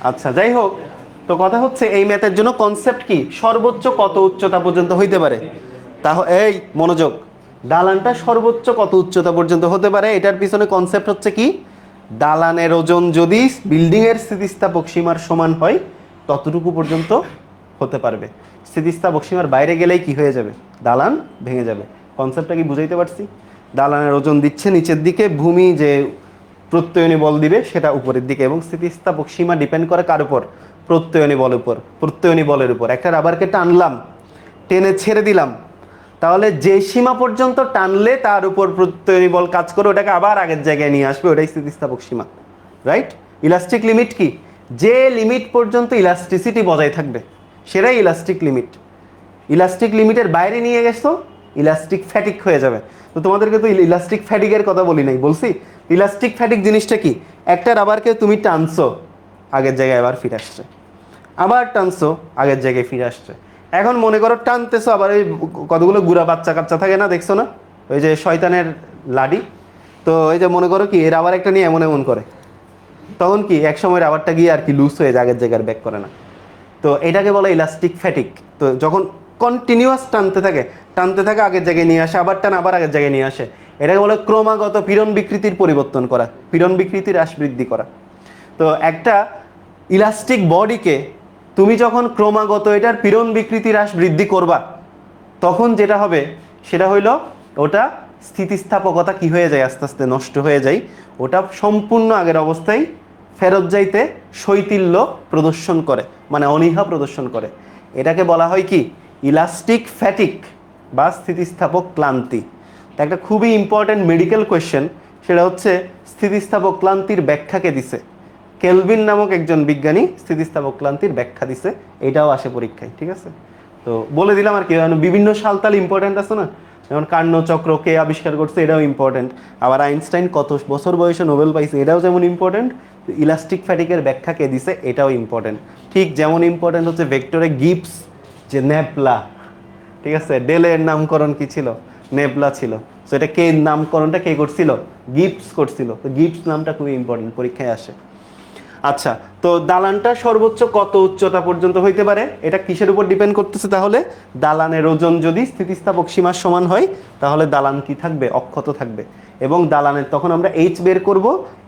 আচ্ছা, যাই হোক, তো কথা হচ্ছে এই ম্যাথের জন্য কনসেপ্ট কি, সর্বোচ্চ কত উচ্চতা পর্যন্ত হইতে পারে। এই মনোযোগ, দালানটা সর্বোচ্চ কত উচ্চতা পর্যন্ত হতে পারে, এটার পিছনে কনসেপ্ট হচ্ছে কি, দালানের ওজন যদি বিল্ডিং এর স্থিতিস্থাপক সীমার সমান হয়, ততটুকু পর্যন্ত হতে পারবে। স্থিতিস্থাপক সীমার বাইরে গেলেই কি হয়ে যাবে? দালান ভেঙে যাবে। কনসেপ্টটা কি বুঝাইতে পারছি? দালানের ওজন দিচ্ছে নিচের দিকে, ভূমি যে প্রত্যয়নী বল দিবে সেটা উপরের দিকে, এবং স্থিতিস্থাপক সীমা ডিপেন্ড করে কার উপর? প্রত্যয়নী বলের উপর। প্রত্যয়নী বলের উপর একটা রাবারকে টানলাম, টেনে ছেড়ে দিলাম, তাহলে যে সীমা পর্যন্ত টানলে তার উপর প্রত্যয়নী বল কাজ করে, ওটাকে আবার আগের জায়গায় নিয়ে আসবে, ওটাই স্থিতিস্থাপক সীমা, রাইট? ইলাস্টিক লিমিট কি? যে লিমিট পর্যন্ত ইলাস্টিসিটি বজায় থাকবে, সেটাই ইলাস্টিক লিমিট। ইলাস্টিক লিমিটের বাইরে নিয়ে গেছো, ইলাস্টিক ফ্যাটিক হয়ে যাবে। তো তোমাদেরকে তো ইলাস্টিক ফ্যাটিকের কথা বলি নাই, বলছি ইলাস্টিক ফ্যাটিক জিনিসটা কি, একটা রাবারকে তুমি টানছো, আগের জায়গায় আবার ফিরে আসছে, আবার টানছো, আগের জায়গায় ফিরে আসছে। এখন মনে করো টানতেছো, আবার ওই কতগুলো গুড়া বাচ্চা কাচ্চা থাকে না, দেখছো না, ওই যে শয়তানের লাডি। তো ওই যে মনে করো কি, এর আবার একটা নিয়ে এমন এমন করে, তখন কি এক সময় রাবারটা গিয়ে আর কি লুজ হয়ে যায়, আগের জায়গার ব্যাক করে না। তো এটাকে বলে ইলাস্টিক ফ্যাটিক। তো যখন কন্টিনিউয়াস টানতে থাকে, টানতে থাকে, আগের জায়গায় নিয়ে আসে, আবার টান, আবার আগের জায়গায় নিয়ে আসে, এটাকে বলে ক্রমাগত পীড়ন বিকৃতির পরিবর্তন করা, পীড়ন বিকৃতির হ্রাস বৃদ্ধি করা। তো একটা ইলাস্টিক বডিকে তুমি যখন ক্রমাগত এটার পীড়ন বিকৃতি হ্রাস বৃদ্ধি করবা, তখন যেটা হবে সেটা হইল ওটা স্থিতিস্থাপকতা কি হয়ে যায়, আস্তে আস্তে নষ্ট হয়ে যায়, ওটা সম্পূর্ণ আগের অবস্থায় ফেরত যাইতে শৈথিল্য প্রদর্শন করে, মানে অনীহা প্রদর্শন করে। এটাকে বলা হয় কি, ইলাস্টিক ফ্যাটিক বা স্থিতিস্থাপক ক্লান্তি। তা একটা খুবই ইম্পর্টেন্ট মেডিকেল কোয়েশ্চেন, সেটা হচ্ছে স্থিতিস্থাপক ক্লান্তির ব্যাখ্যাকে দিছে কেলভিন নামক একজন বিজ্ঞানী, স্থিতিস্থাপক ক্লান্তির ব্যাখ্যা দিছে, এটাও আসে পরীক্ষায়, ঠিক আছে? তো বলে দিলাম আর কি, বিভিন্ন সালতাল ইম্পর্টেন্ট আছে না, যেমন কার্নোচক্র কে আবিষ্কার করছে, এটাও ইম্পর্টেন্ট। আবার আইনস্টাইন কত বছর বয়সে নোবেল পাইছে, এটাও যেমন ইম্পর্টেন্ট। ইলাস্টিক ফ্যাটিকের ব্যাখ্যা কে দিছে, এটাও ইম্পর্টেন্ট। ঠিক যেমন ইম্পর্টেন্ট হচ্ছে ভেক্টরে গিবস যে নেপলা, ঠিক আছে, ডেলের নামকরণ কি ছিল? নেপলা ছিল। তো এটা নামকরণটা কে করছিল? গিবস করছিল। তো গিবস নামটা খুবই ইম্পর্টেন্ট, পরীক্ষায় আসে। আচ্ছা, তো দালানটা সর্বোচ্চ কত উচ্চতা পর্যন্ত হইতে পারে? এটা কিসের উপর ডিপেন্ড করতেছে তাহলে? দালানের ওজন যদি স্থিতিস্থাপক সীমার সমান হয় তাহলে দালান কি থাকবে? অক্ষত থাকবে। এবং দালানের তখন আমরা এইচ বের করব,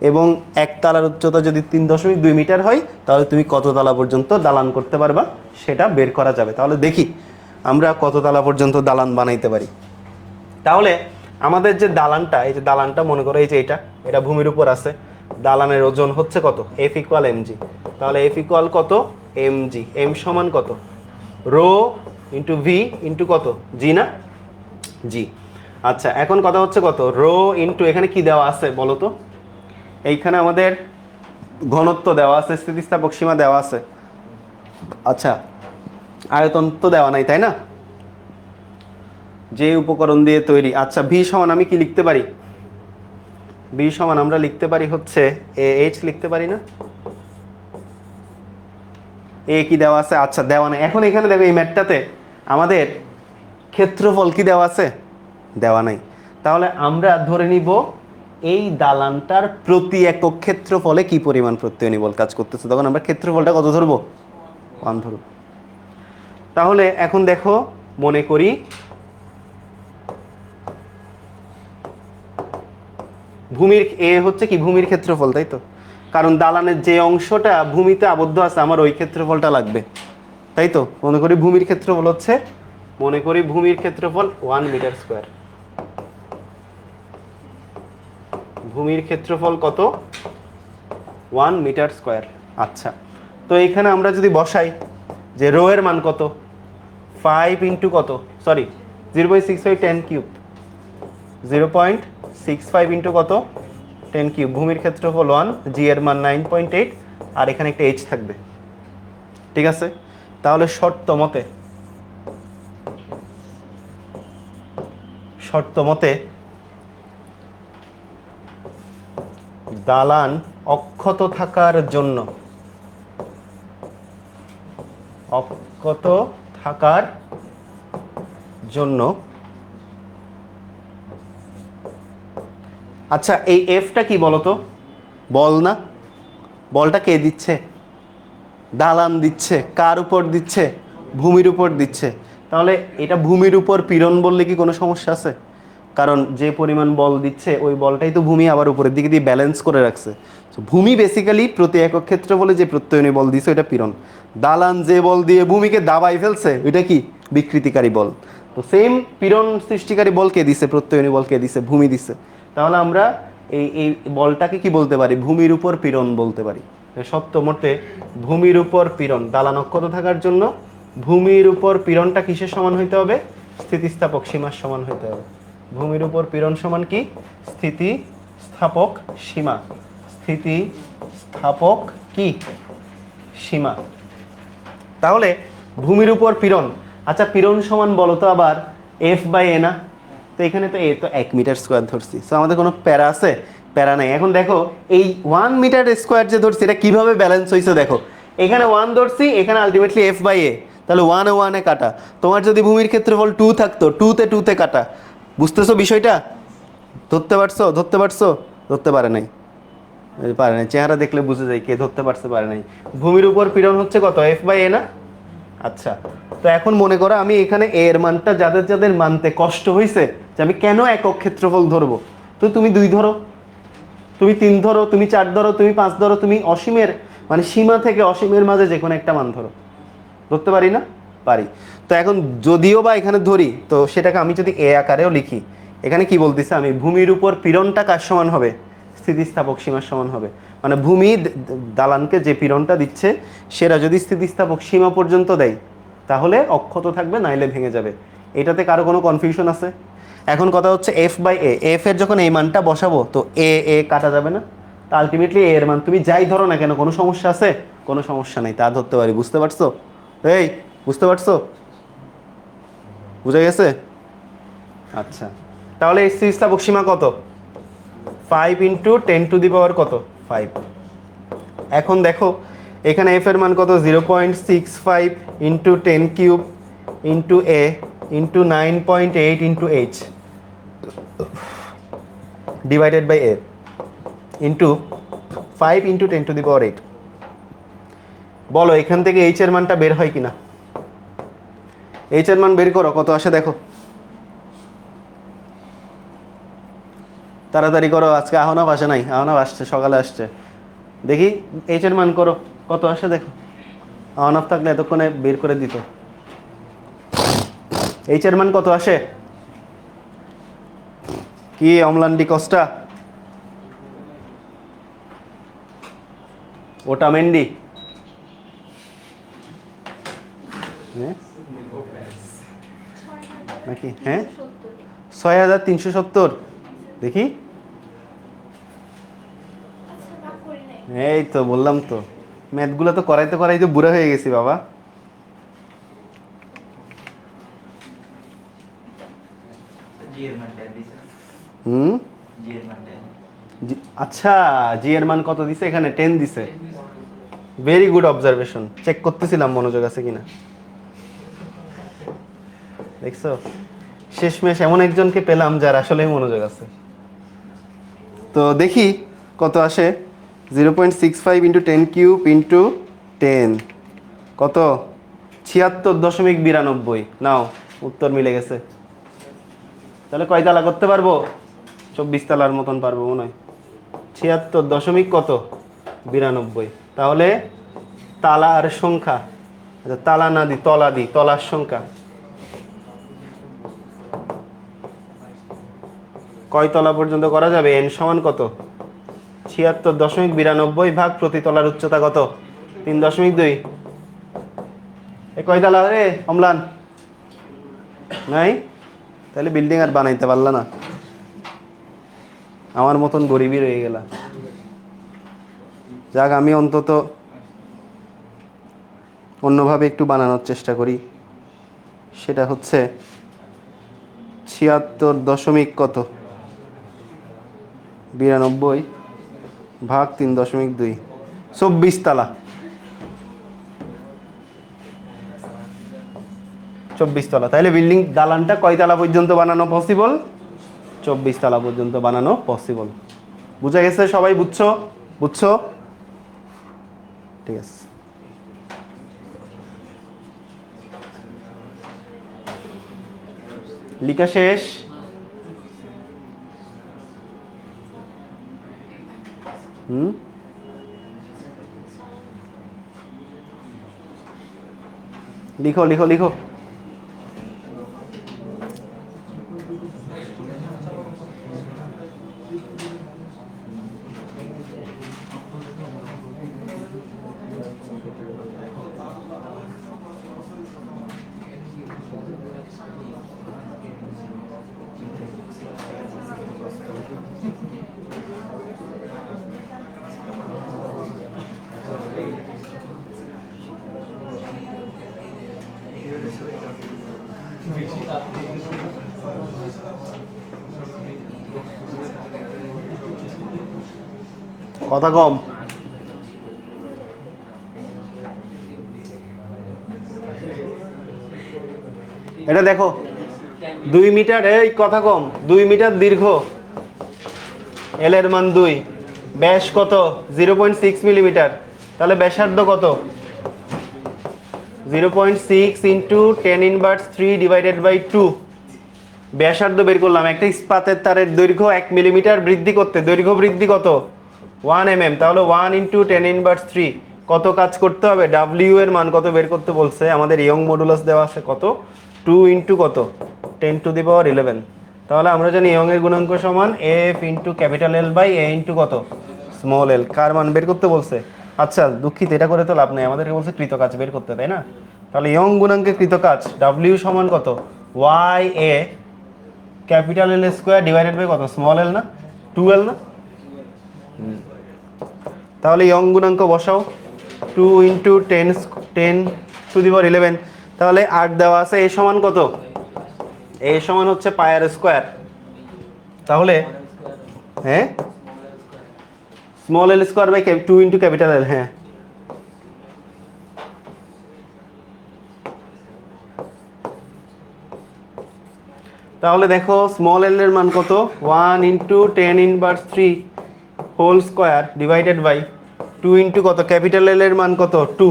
এবং এক তালার উচ্চতা যদি 3.2 মিটার হয় তাহলে তুমি কত তালা পর্যন্ত দালান করতে পারবা সেটা বের করা যাবে। তাহলে দেখি আমরা কত তালা পর্যন্ত দালান বানাইতে পারি। তাহলে আমাদের যে দালানটা, এই যে দালানটা মনে করো এই যে এটা ভূমির উপর আছে, দালানের ওজন হচ্ছে কত? F equal mg। তাহলে F ইকুয়াল কত? mg। m সমান কত? রো ইন্টু ভি ইন্টু কত? জি না? জি। আচ্ছা, এখন কথা হচ্ছে কত? রো ইন্টু এখানে কি দেওয়া আছে বলো তো? এইখানে আমাদের ঘনত্ব দেওয়া আছে, স্থিতিস্থাপক সীমা দেওয়া আছে। আচ্ছা, আয়তন তো দেওয়া নাই তাই না? যে উপকরণ দিয়ে তৈরি। আচ্ছা, ভি সমান আমি কি লিখতে পারি? ভি সমান আমরা লিখতে পারি হচ্ছে এ এইচ লিখতে পারি না? এ কি দেওয়া আছে? আচ্ছা, দেওয়া নাই। এখন এখানে দেখো এই ম্যাটটাতে আমাদের ক্ষেত্রফল কি দেওয়া আছে? দেওয়া নাই। তাহলে আমরা ধরে নিব এই দালানটার প্রতি একক ক্ষেত্রফলে কি পরিমাণ প্রত্যয়নী বল কাজ করতেছে। তখন আমরা ক্ষেত্রফলটা কত ধরবো? 1 ধরব। তাহলে এখন দেখো, মনে করি ভূমির এ হচ্ছে কি? ভূমির ক্ষেত্রফল, তাই তো? কারণ দালানের যে অংশটা ভূমিতে আবদ্ধ আছে আমার ওই ক্ষেত্রফলটা লাগবে, তাই তো? মনে করি ভূমির ক্ষেত্রফল হচ্ছে, মনে করি ভূমির ক্ষেত্রফল 1 মিটার স্কোয়ার। ভূমির ক্ষেত্রফল কত? 1 মিটার স্কোয়ার। আচ্ছা, তো এখানে আমরা যদি বসাই যে রো এর মান কত? 5 ইন্টু কত? Sorry, 0.65 10 cube. 0.65 ইন্টু কত? 10 কিউব। ভূমির ক্ষেত্রফল 1, জি এর মান 9.8, আর এখানে একটা এইচ থাকবে। ঠিক আছে? তাহলে শর্ত মতে দালান অক্ষত থাকার জন্য আচ্ছা, এই এফটা কি বলতো? বল না? বলটা কে দিচ্ছে? দালান দিচ্ছে। কার উপর দিচ্ছে? ভূমির উপর দিচ্ছে। তাহলে এটা ভূমির উপর পীড়ন বললে কি কোনো সমস্যা আছে? কারণ যে পরিমাণ বল দিচ্ছে ওই বলটাই তো ভূমি আবার উপরের দিকে দিয়ে ব্যালেন্স করে রাখছে। ভূমি বেসিক্যালি প্রতি একক ক্ষেত্রফলে যে প্রত্যয়নী বল দিচ্ছে ওইটা পীড়ন। দালান যে বল দিয়ে ভূমিকে দাবাই ফেলছে ওইটা কি? বিকৃতিকারী বল। তো সেম পীড়ন সৃষ্টিকারী বল কে দিছে? প্রত্যয়নী বল কে দিছে? ভূমি দিছে। তাহলে আমরা এই বলটাকে কি বলতে পারি? ভূমির উপর পীড়ন বলতে পারি। সত্য মতে ভূমির উপর পীড়ন, দালান অক্ষত থাকার জন্য ভূমির উপর পীড়নটা কিসের সমান হইতে হবে? স্থিতিস্থাপক সীমার সমান হইতে হবে। ভূমির উপর পীড়ন সমান কি? স্থিতিস্থাপক সীমা। স্থিতিস্থাপক কি? সীমা। তাহলে ভূমির উপর পীড়ন, আচ্ছা পীড়ন সমান বলো তো আবার এফ বাই এ না? তো এখানে তো এ তো 1 মিটার স্কোয়ার ধরছি, তো আমাদের কোনো প্যারা আছে? প্যারা নাই। এখন দেখো এই 1 মিটার স্কোয়ার যে ধরছি এটা কিভাবে ব্যালেন্স হয়েছে দেখো। এখানে 1 ধরছি, এখানে আলটিমেটলি এফ বাই এ, তাহলে 1 এ 1 এ কাটা। তোমার যদি ভূমির ক্ষেত্রফল 2 থাকতো, 2 তে 2 তে কাটা। বুঝতেছো বিষয়টা? ধরতে পারছো? ধরতে পারে নাই। পারে নাই, চেহারা দেখলে বুঝে যায় কে ধরতে পারছে পারে নাই। ভূমির উপর পীড়ন হচ্ছে কত? এফ বাই এ না? আচ্ছা, তো এখন মনে করো আমি এখানে এ এর মানটা যাদের যাদের মানতে কষ্ট হয়েছে যে আমি কেন একক ক্ষেত্রফল ধরবো, তো তুমি 2 ধরো, তুমি 3 ধরো, তুমি 4 ধরো, তুমি 5 ধরো, তুমি অসীমের মানে সীমা থেকে অসীমের মাঝে যে কোনো একটা মান ধরো। ধরতে পারি না? পারি। তো এখন যদিও বা এখানে ধরি, তো সেটাকে আমি যদি এ আকারেও লিখি, এখানে কি বলতেছে? আমি ভূমির উপর পীড়নটা কার সমান হবে? স্থিতিস্থাপক সীমার সমান হবে। মানে ভূমি দালানকে যে পীড়নটা দিচ্ছে সেটা যদি স্থিতিস্থাপক সীমা পর্যন্ত দেয় তাহলে অক্ষত থাকবে, নাইলে ভেঙে যাবে। এটাতে কারো কোনো কনফিউশন আছে? এখন কথা হচ্ছে এফ বাই এ, এফ এর যখন এই মানটা বসাবো তো এ কাটা যাবে না? তা আলটিমেটলি এর মান তুমি যাই ধরো না কেন, কোনো সমস্যা আছে? কোনো সমস্যা নেই, তা ধরতে পারি। বুঝতে পারছো? এই বুঝতে পারছো? বুঝে গেছে? আচ্ছা, তাহলে এই স্থিতিস্থাপক সীমা কত? 5 ইন্টু 10 টু দি পাওয়ার কত? 5। এখন দেখো এখানে এফ এর মান কত? 0.65 into 10 cube into A into 9.8 into h divided by A into 5 into 10 to the power 8। বলো এখান থেকে এইচ এর মানটা বের হয় কিনা। এইচ এর মান বের করো, কত আসে দেখো, তাড়াতাড়ি করো, আজকে আহনাফ আসে নাই, আহনাফ আসছে, সকালে আসছে। দেখি এইচ এর মান করো, কত আসে দেখো। আহনাফ থাকলে এতক্ষণে বের করে দিত। এইচ এর মান কত আসে? কি অম্লান ডি কস্টা, ওটা মেন্ডি, হ্যাঁ নাকি, হ্যাঁ 6370। দেখি, এই তো বললাম তো, ম্যাথগুলো তো করাইতে করাইতে বুড়া হয়ে গেছি বাবা। হুম, আচ্ছা জি এর মান কত দিছে এখানে? 10 দিছে। ভেরি গুড অবজারভেশন, চেক করতেছিলাম মনোযোগ আছে কিনা। দেখছো, শেষমেশ এমন একজনকে পেলাম যার আসলেই মনোযোগ আছে। তো দেখি কত আসে। 0.65 ইন্টু 10³ ইন্টু 10 কত? 76.92। নাও, উত্তর মিলে গেছে। তাহলে কয় তালা করতে পারবো? 24 তালার মতন পারবো মনে হয়। 76 দশমিক কত 92। তাহলে তালার সংখ্যা, আচ্ছা তালা না দি, তলা দি, তলার সংখ্যা কয় তলা পর্যন্ত করা যাবে? এন সমান কত? 76.92 ভাগ প্রতি তলার উচ্চতা কত? 3.2। এ কয় তালা রে অম্লান? নাই? তাহলে বিল্ডিং আর বানাইতে পারলা না, আমার মতন গরিবই রয়ে গেলা। যাক, আমি অন্তত অন্যভাবে একটু বানানোর চেষ্টা করি। সেটা হচ্ছে 76 দশমিক কত 92 ভাগ 3.2, 24 তালা। 24 তলা। তাহলে বিল্ডিং দালানটা কয় তালা পর্যন্ত বানানো পসিবল? 24 তালা পর্যন্ত বানানো পসিবল। বুঝা গেছে সবাই? বুঝছো? বুঝছো? ঠিক আছে। লিখা শেষ? লিখো লিখো লিখো। কথা কম। এটা দেখো 2 মিটার, এই কথা কম, 2 মিটার দীর্ঘ, এল এর মান 2, ব্যাস কত 0.6 মিলিমিটার। তাহলে ব্যাসার্ধ কত? 0.6 ইন্টু 10⁻³ ডিভাইডেড বাই 2। ব্যাসার্ধ বের করলাম। একটা ইস্পাতের তারের দৈর্ঘ্য 1 মিলিমিটার বৃদ্ধি করতে দৈর্ঘ্য বৃদ্ধি কত? 1 mm। তাহলে 1 ইন্টু 10⁻³ কত কাজ করতে হবে? ডাব্লিউ এর মান কত বের করতে বলছে আমাদের? ইয়ং মডুলাস দেওয়া আছে কত? 2 ইন্টু কত 10⁻11। তাহলে আমরা জানি ইয়ং এর গুণাঙ্ক সমান F into capital L by A into কত স্মল এল। কার মান বের করতে বলছে? আচ্ছা দুঃখিত, এটা করে তো লাভ নেই, আমাদেরকে বলছে কৃত কাজ বের করতে, তাই না? তাহলে ইয়ং গুণাঙ্কের কৃত কাজ ডাব্লিউ সমান কত? Y A capital L square divided by কত স্মল এল, না 2l না? তাহলে ইয়ং গুণাঙ্ক বসাও, 2 ইন্টু 10⁻11। তাহলে 8 দেওয়া আছে। এ সমান কত? এ সমান হচ্ছে পায়ের স্কোয়ার। তাহলে হ্যাঁ small L square by 2 into capital L. হ্যাঁ তাহলে দেখো স্মল এল এর মান কত? 1 into 10⁻³ whole square divided by 2 into কত ক্যাপিটাল এল এর মান কত? 2।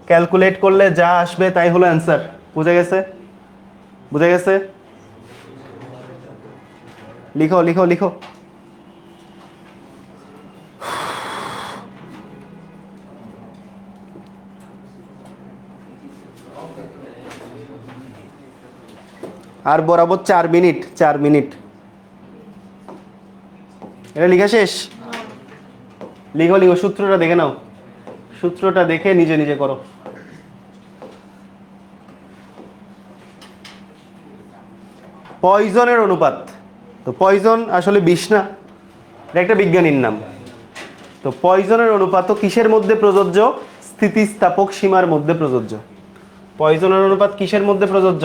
ক্যালকুলেট করলে যা আসবে তাই হলো অ্যান্সার। বুঝে গেছে? বুঝে গেছে? লিখো লিখো লিখো। আর বরাবর 4 মিনিট, 4 মিনিট। এটা লিখা শেষ? লিখো লিখো, সূত্রটা দেখে নাও, সূত্রটা দেখে নিজে নিজে করো। পয়জনের অনুপাত, তো পয়জন আসলে বিষ না, এটা একটা বিজ্ঞানীর নাম। তো পয়জনের অনুপাত কিসের মধ্যে প্রযোজ্য? স্থিতিস্থাপক সীমার মধ্যে প্রযোজ্য। পয়জনের অনুপাত কিসের মধ্যে প্রযোজ্য?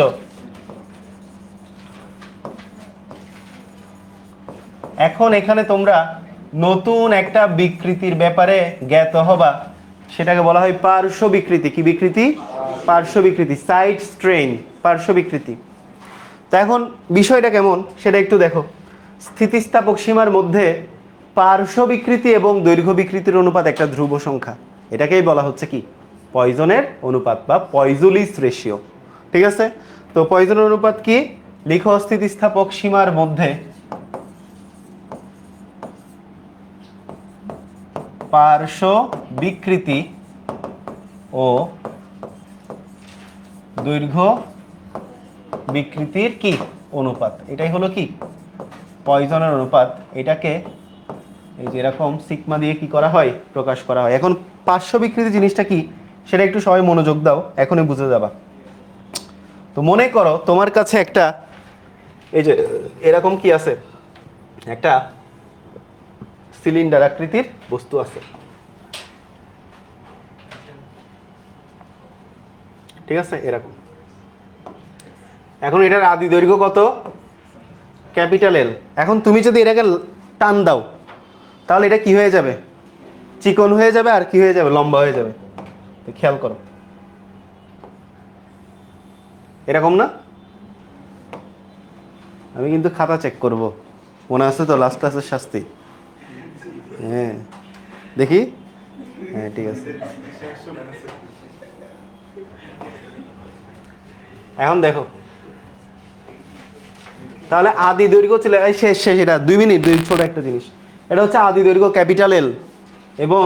এখন এখানে তোমরা নতুন একটা বিকৃতির ব্যাপারে জ্ঞাত হবা, সেটাকে বলা হয় পার্শ্ব বিকৃতি। কি বিকৃতি? পার্শ্ব বিকৃতি, সাইড স্ট্রেইন, পার্শ্ব বিকৃতি। তো এখন বিষয়টা কেমন সেটা একটু দেখো। স্থিতিস্থাপক সীমার মধ্যে পার্শ্ব বিকৃতি এবং দৈর্ঘ্য বিকৃতির অনুপাত একটা ধ্রুব সংখ্যা, এটাকেই বলা হচ্ছে কি? পয়জনের অনুপাত বা পয়জুলিস রেশিও। ঠিক আছে? তো পয়জনের অনুপাত কি? লিখো, স্থিতিস্থাপক সীমার মধ্যে পার্শ্ব বিকৃতি ও দৈর্ঘ্য বিকৃতির কি অনুপাত, এটাই হলো কি? পয়জনের অনুপাত। এটাকে এই যে এরকম সিগমা দিয়ে কি করা হয়? প্রকাশ করা হয়। এখন পার্শ্ব বিকৃতি জিনিসটা কি সেটা একটু সবাই মনোযোগ দাও, এখনই বুঝে যাবা। তো মনে করো তোমার কাছে একটা এই যে এরকম কি আছে, একটা সিলিন্ডার আকৃতির বস্তু আছে, ঠিক আছে? এরকম। এখন এটার আদি দৈর্ঘ্য কত? ক্যাপিটাল এল। এখন তুমি যদি এটাকে টান দাও তাহলে এটা কি হয়ে যাবে? চিকন হয়ে যাবে, আর কি হয়ে যাবে? লম্বা হয়ে যাবে। খেয়াল করো, এরকম না? আমি কিন্তু খাতা চেক করব, মনে আছে তো? লাস্ট ক্লাসের শাস্তি। হ্যাঁ দেখি, হ্যাঁ ঠিক আছে। এখন দেখো, তাহলে আদি দৈর্ঘ্য ছিল এই শেষ শেষ, এটা 2 মিনিট, ছোট একটা জিনিস। এটা হচ্ছে আদি দৈর্ঘ্য ক্যাপিটাল এল, এবং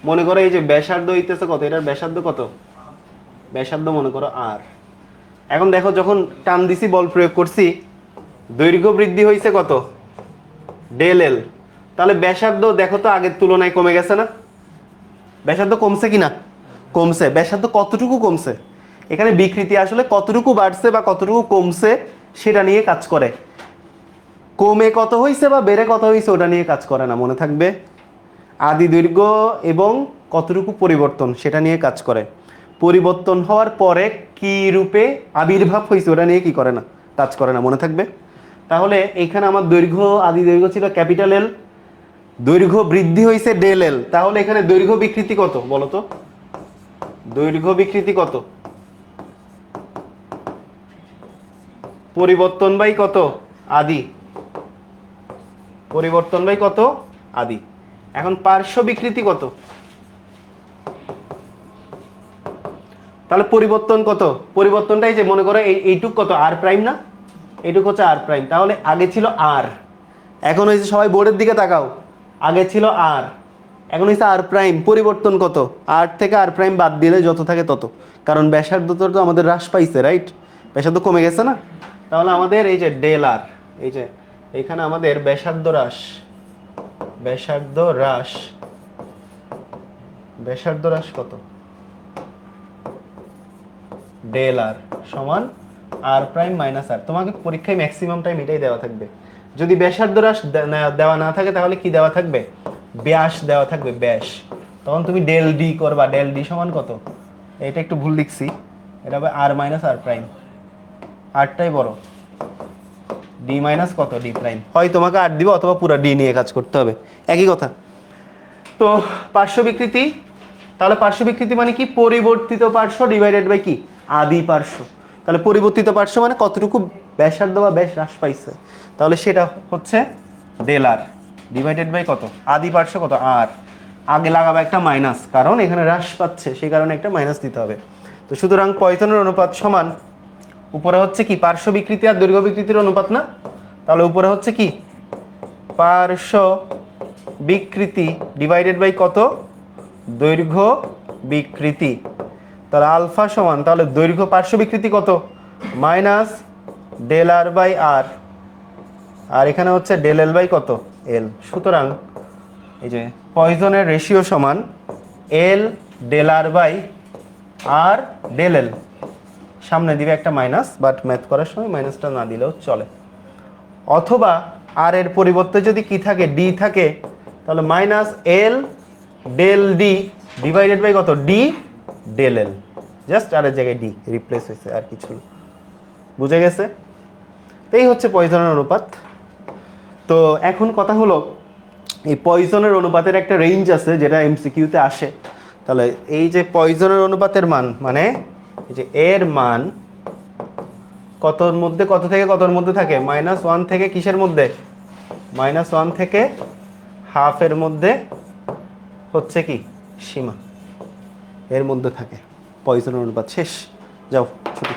মনে করো এই যে ব্যাসার্ধ হইতেছে কত? এটার ব্যাসার্ধ কত? ব্যাসার্ধ মনে করো আর। এখন দেখো, যখন টান দিছি, বল প্রয়োগ করছি, দৈর্ঘ্য বৃদ্ধি হয়েছে কত? Del L. তাহলে ব্যাসার্ধ দেখো তো আগের তুলনায় কমে গেছে না? ব্যাসার্ধ কমছে কি না? কমছে। ব্যাসার্ধ কতটুকু কমছে? এখানে বিকৃতি আসলে কতটুকু বাড়ছে বা কতটুকু কমছে সেটা নিয়ে কাজ করে। কমে কত হয়েছে বা বেড়ে কত হয়েছে ওটা নিয়ে কাজ করে না, মনে থাকবে। আদি দৈর্ঘ্য এবং কতটুকু পরিবর্তন সেটা নিয়ে কাজ করে। পরিবর্তন হওয়ার পরে কি রূপে আবির্ভাব হয়েছে ওটা নিয়ে কি করে না? কাজ করে না, মনে থাকবে। তাহলে এইখানে আমার দৈর্ঘ্য, আদি দৈর্ঘ্য ছিল ক্যাপিটাল এল, দৈর্ঘ্য বৃদ্ধি হয়েছে ডেল এল। তাহলে এখানে দৈর্ঘ্য বিকৃতি কত বলো তো? দৈর্ঘ্য বিকৃতি কত? পরিবর্তন বাই কত? আদি। পরিবর্তন বাই কত? আদি। এখন পার্শ্ব বিকৃতি কত? তাহলে পরিবর্তন কত? পরিবর্তনটাই যে মনে করো এইটুক কত? আর প্রাইম না? এইটুক হচ্ছে আর প্রাইম। তাহলে আগে ছিল আর, এখন হয়েছে, সবাই বোর্ডের দিকে তাকাও, আগে ছিল আর, এখন হয়েছে আর প্রাইম। পরিবর্তন কত? আর থেকে আর প্রাইম বাদ দিলে যত থাকে তত, কারণ ব্যাসার্ধ তো আমাদের হ্রাস পাইছে, রাইট? ব্যাসার্ধ কমে গেছে না? তাহলে আমাদের এই যে ডেল আর, এই যে এখানে আমাদের ব্যাসার্ধ হ্রাস, ব্যাসার্ধ হ্রাস, ব্যাসার্ধ হ্রাস কত? ডেল আর সমান আর প্রাইম মাইনাস আর। তোমাকে পরীক্ষায় ম্যাক্সিমাম টাইম এটাই দেওয়া থাকবে। যদি ব্যাসার্ধ হ্রাস দেওয়া না থাকে তাহলে কি দেওয়া থাকবে? ব্যাস দেওয়া থাকবে, ব্যাস। তখন তুমি ডেল ডি করবা, ডেল ডি সমান কত? এটা একটু ভুল লিখছি, এটা হবে আর মাইনাস আর প্রাইম, আরটাই বড়, ডি মাইনাস কত? D prime. হয় তোমাকে আর দিবে অথবা পুরো ডি নিয়ে কাজ করতে হবে, একই কথা। তো পার্শ্ব বিকৃতি, তাহলে পার্শ্ব বিকৃতি মানে কি? পরিবর্তিত পার্শ্ব ডিভাইডেড বাই কি? আদি পার্শ্ব। তাহলে পরিবর্তিত পার্শ্ব মানে কতটুকু ব্যাসার্ধ বা ব্যাস হ্রাস পাইছে, তাহলে সেটা হচ্ছে ডেল আর ডিভাইডেড বাই কত? আদি পার্শ্ব কত? আর। আগে লাগাবে একটা মাইনাস, কারণ এখানে হ্রাস পাচ্ছে, সেই কারণে একটা মাইনাস দিতে হবে। তো সুতরাং পয়সনের অনুপাত সমান, উপরে হচ্ছে কি পার্শ্ব বিকৃতি আর দৈর্ঘ্য বিকৃতির অনুপাত না, তাহলে উপরে হচ্ছে কি পার্শ্ব বিকৃতি ডিভাইডেড বাই কত, দৈর্ঘ্য বিকৃতি। তাহলে আলফা সমান, তাহলে দৈর্ঘ্য পার্শ্ব বিকৃতি কত, মাইনাস ডেল আর বাই আর, আর এখানে হচ্ছে ডেল এল বাই কত, এল। সুতরাং এই যে পয়সনের রেশিও সমান l del r by r del l, সামনে দিবে একটা মাইনাস, বাট ম্যাথ করার সময় মাইনাসটা না দিলেও চলে। অথবা আর এর পরিবর্তে যদি কি থাকে, ডি থাকে, তাহলে minus L del D divided by কত, ডি ডেল এল, জাস্ট আর এর জায়গায় ডি রিপ্লেস হয়েছে, আর কিছু না। বুঝে গেছে? এই হচ্ছে পয়সনের অনুপাত। তো এখন কথা হলো, এই পয়সনের অনুপাতের একটা রেঞ্জ আছে যেটা এমসিকিউতে আসে। তাহলে এই যে পয়সনের অনুপাতের মান, মানে এই যে এর মান কতর মধ্যে, কত থেকে কতর মধ্যে থাকে, -1 থেকে কিসের মধ্যে, -1 থেকে হাফের মধ্যে হচ্ছে কি সীমা, এর মধ্যে থাকে পয়সনের অনুপাত। শেষ, যাও ছুটি।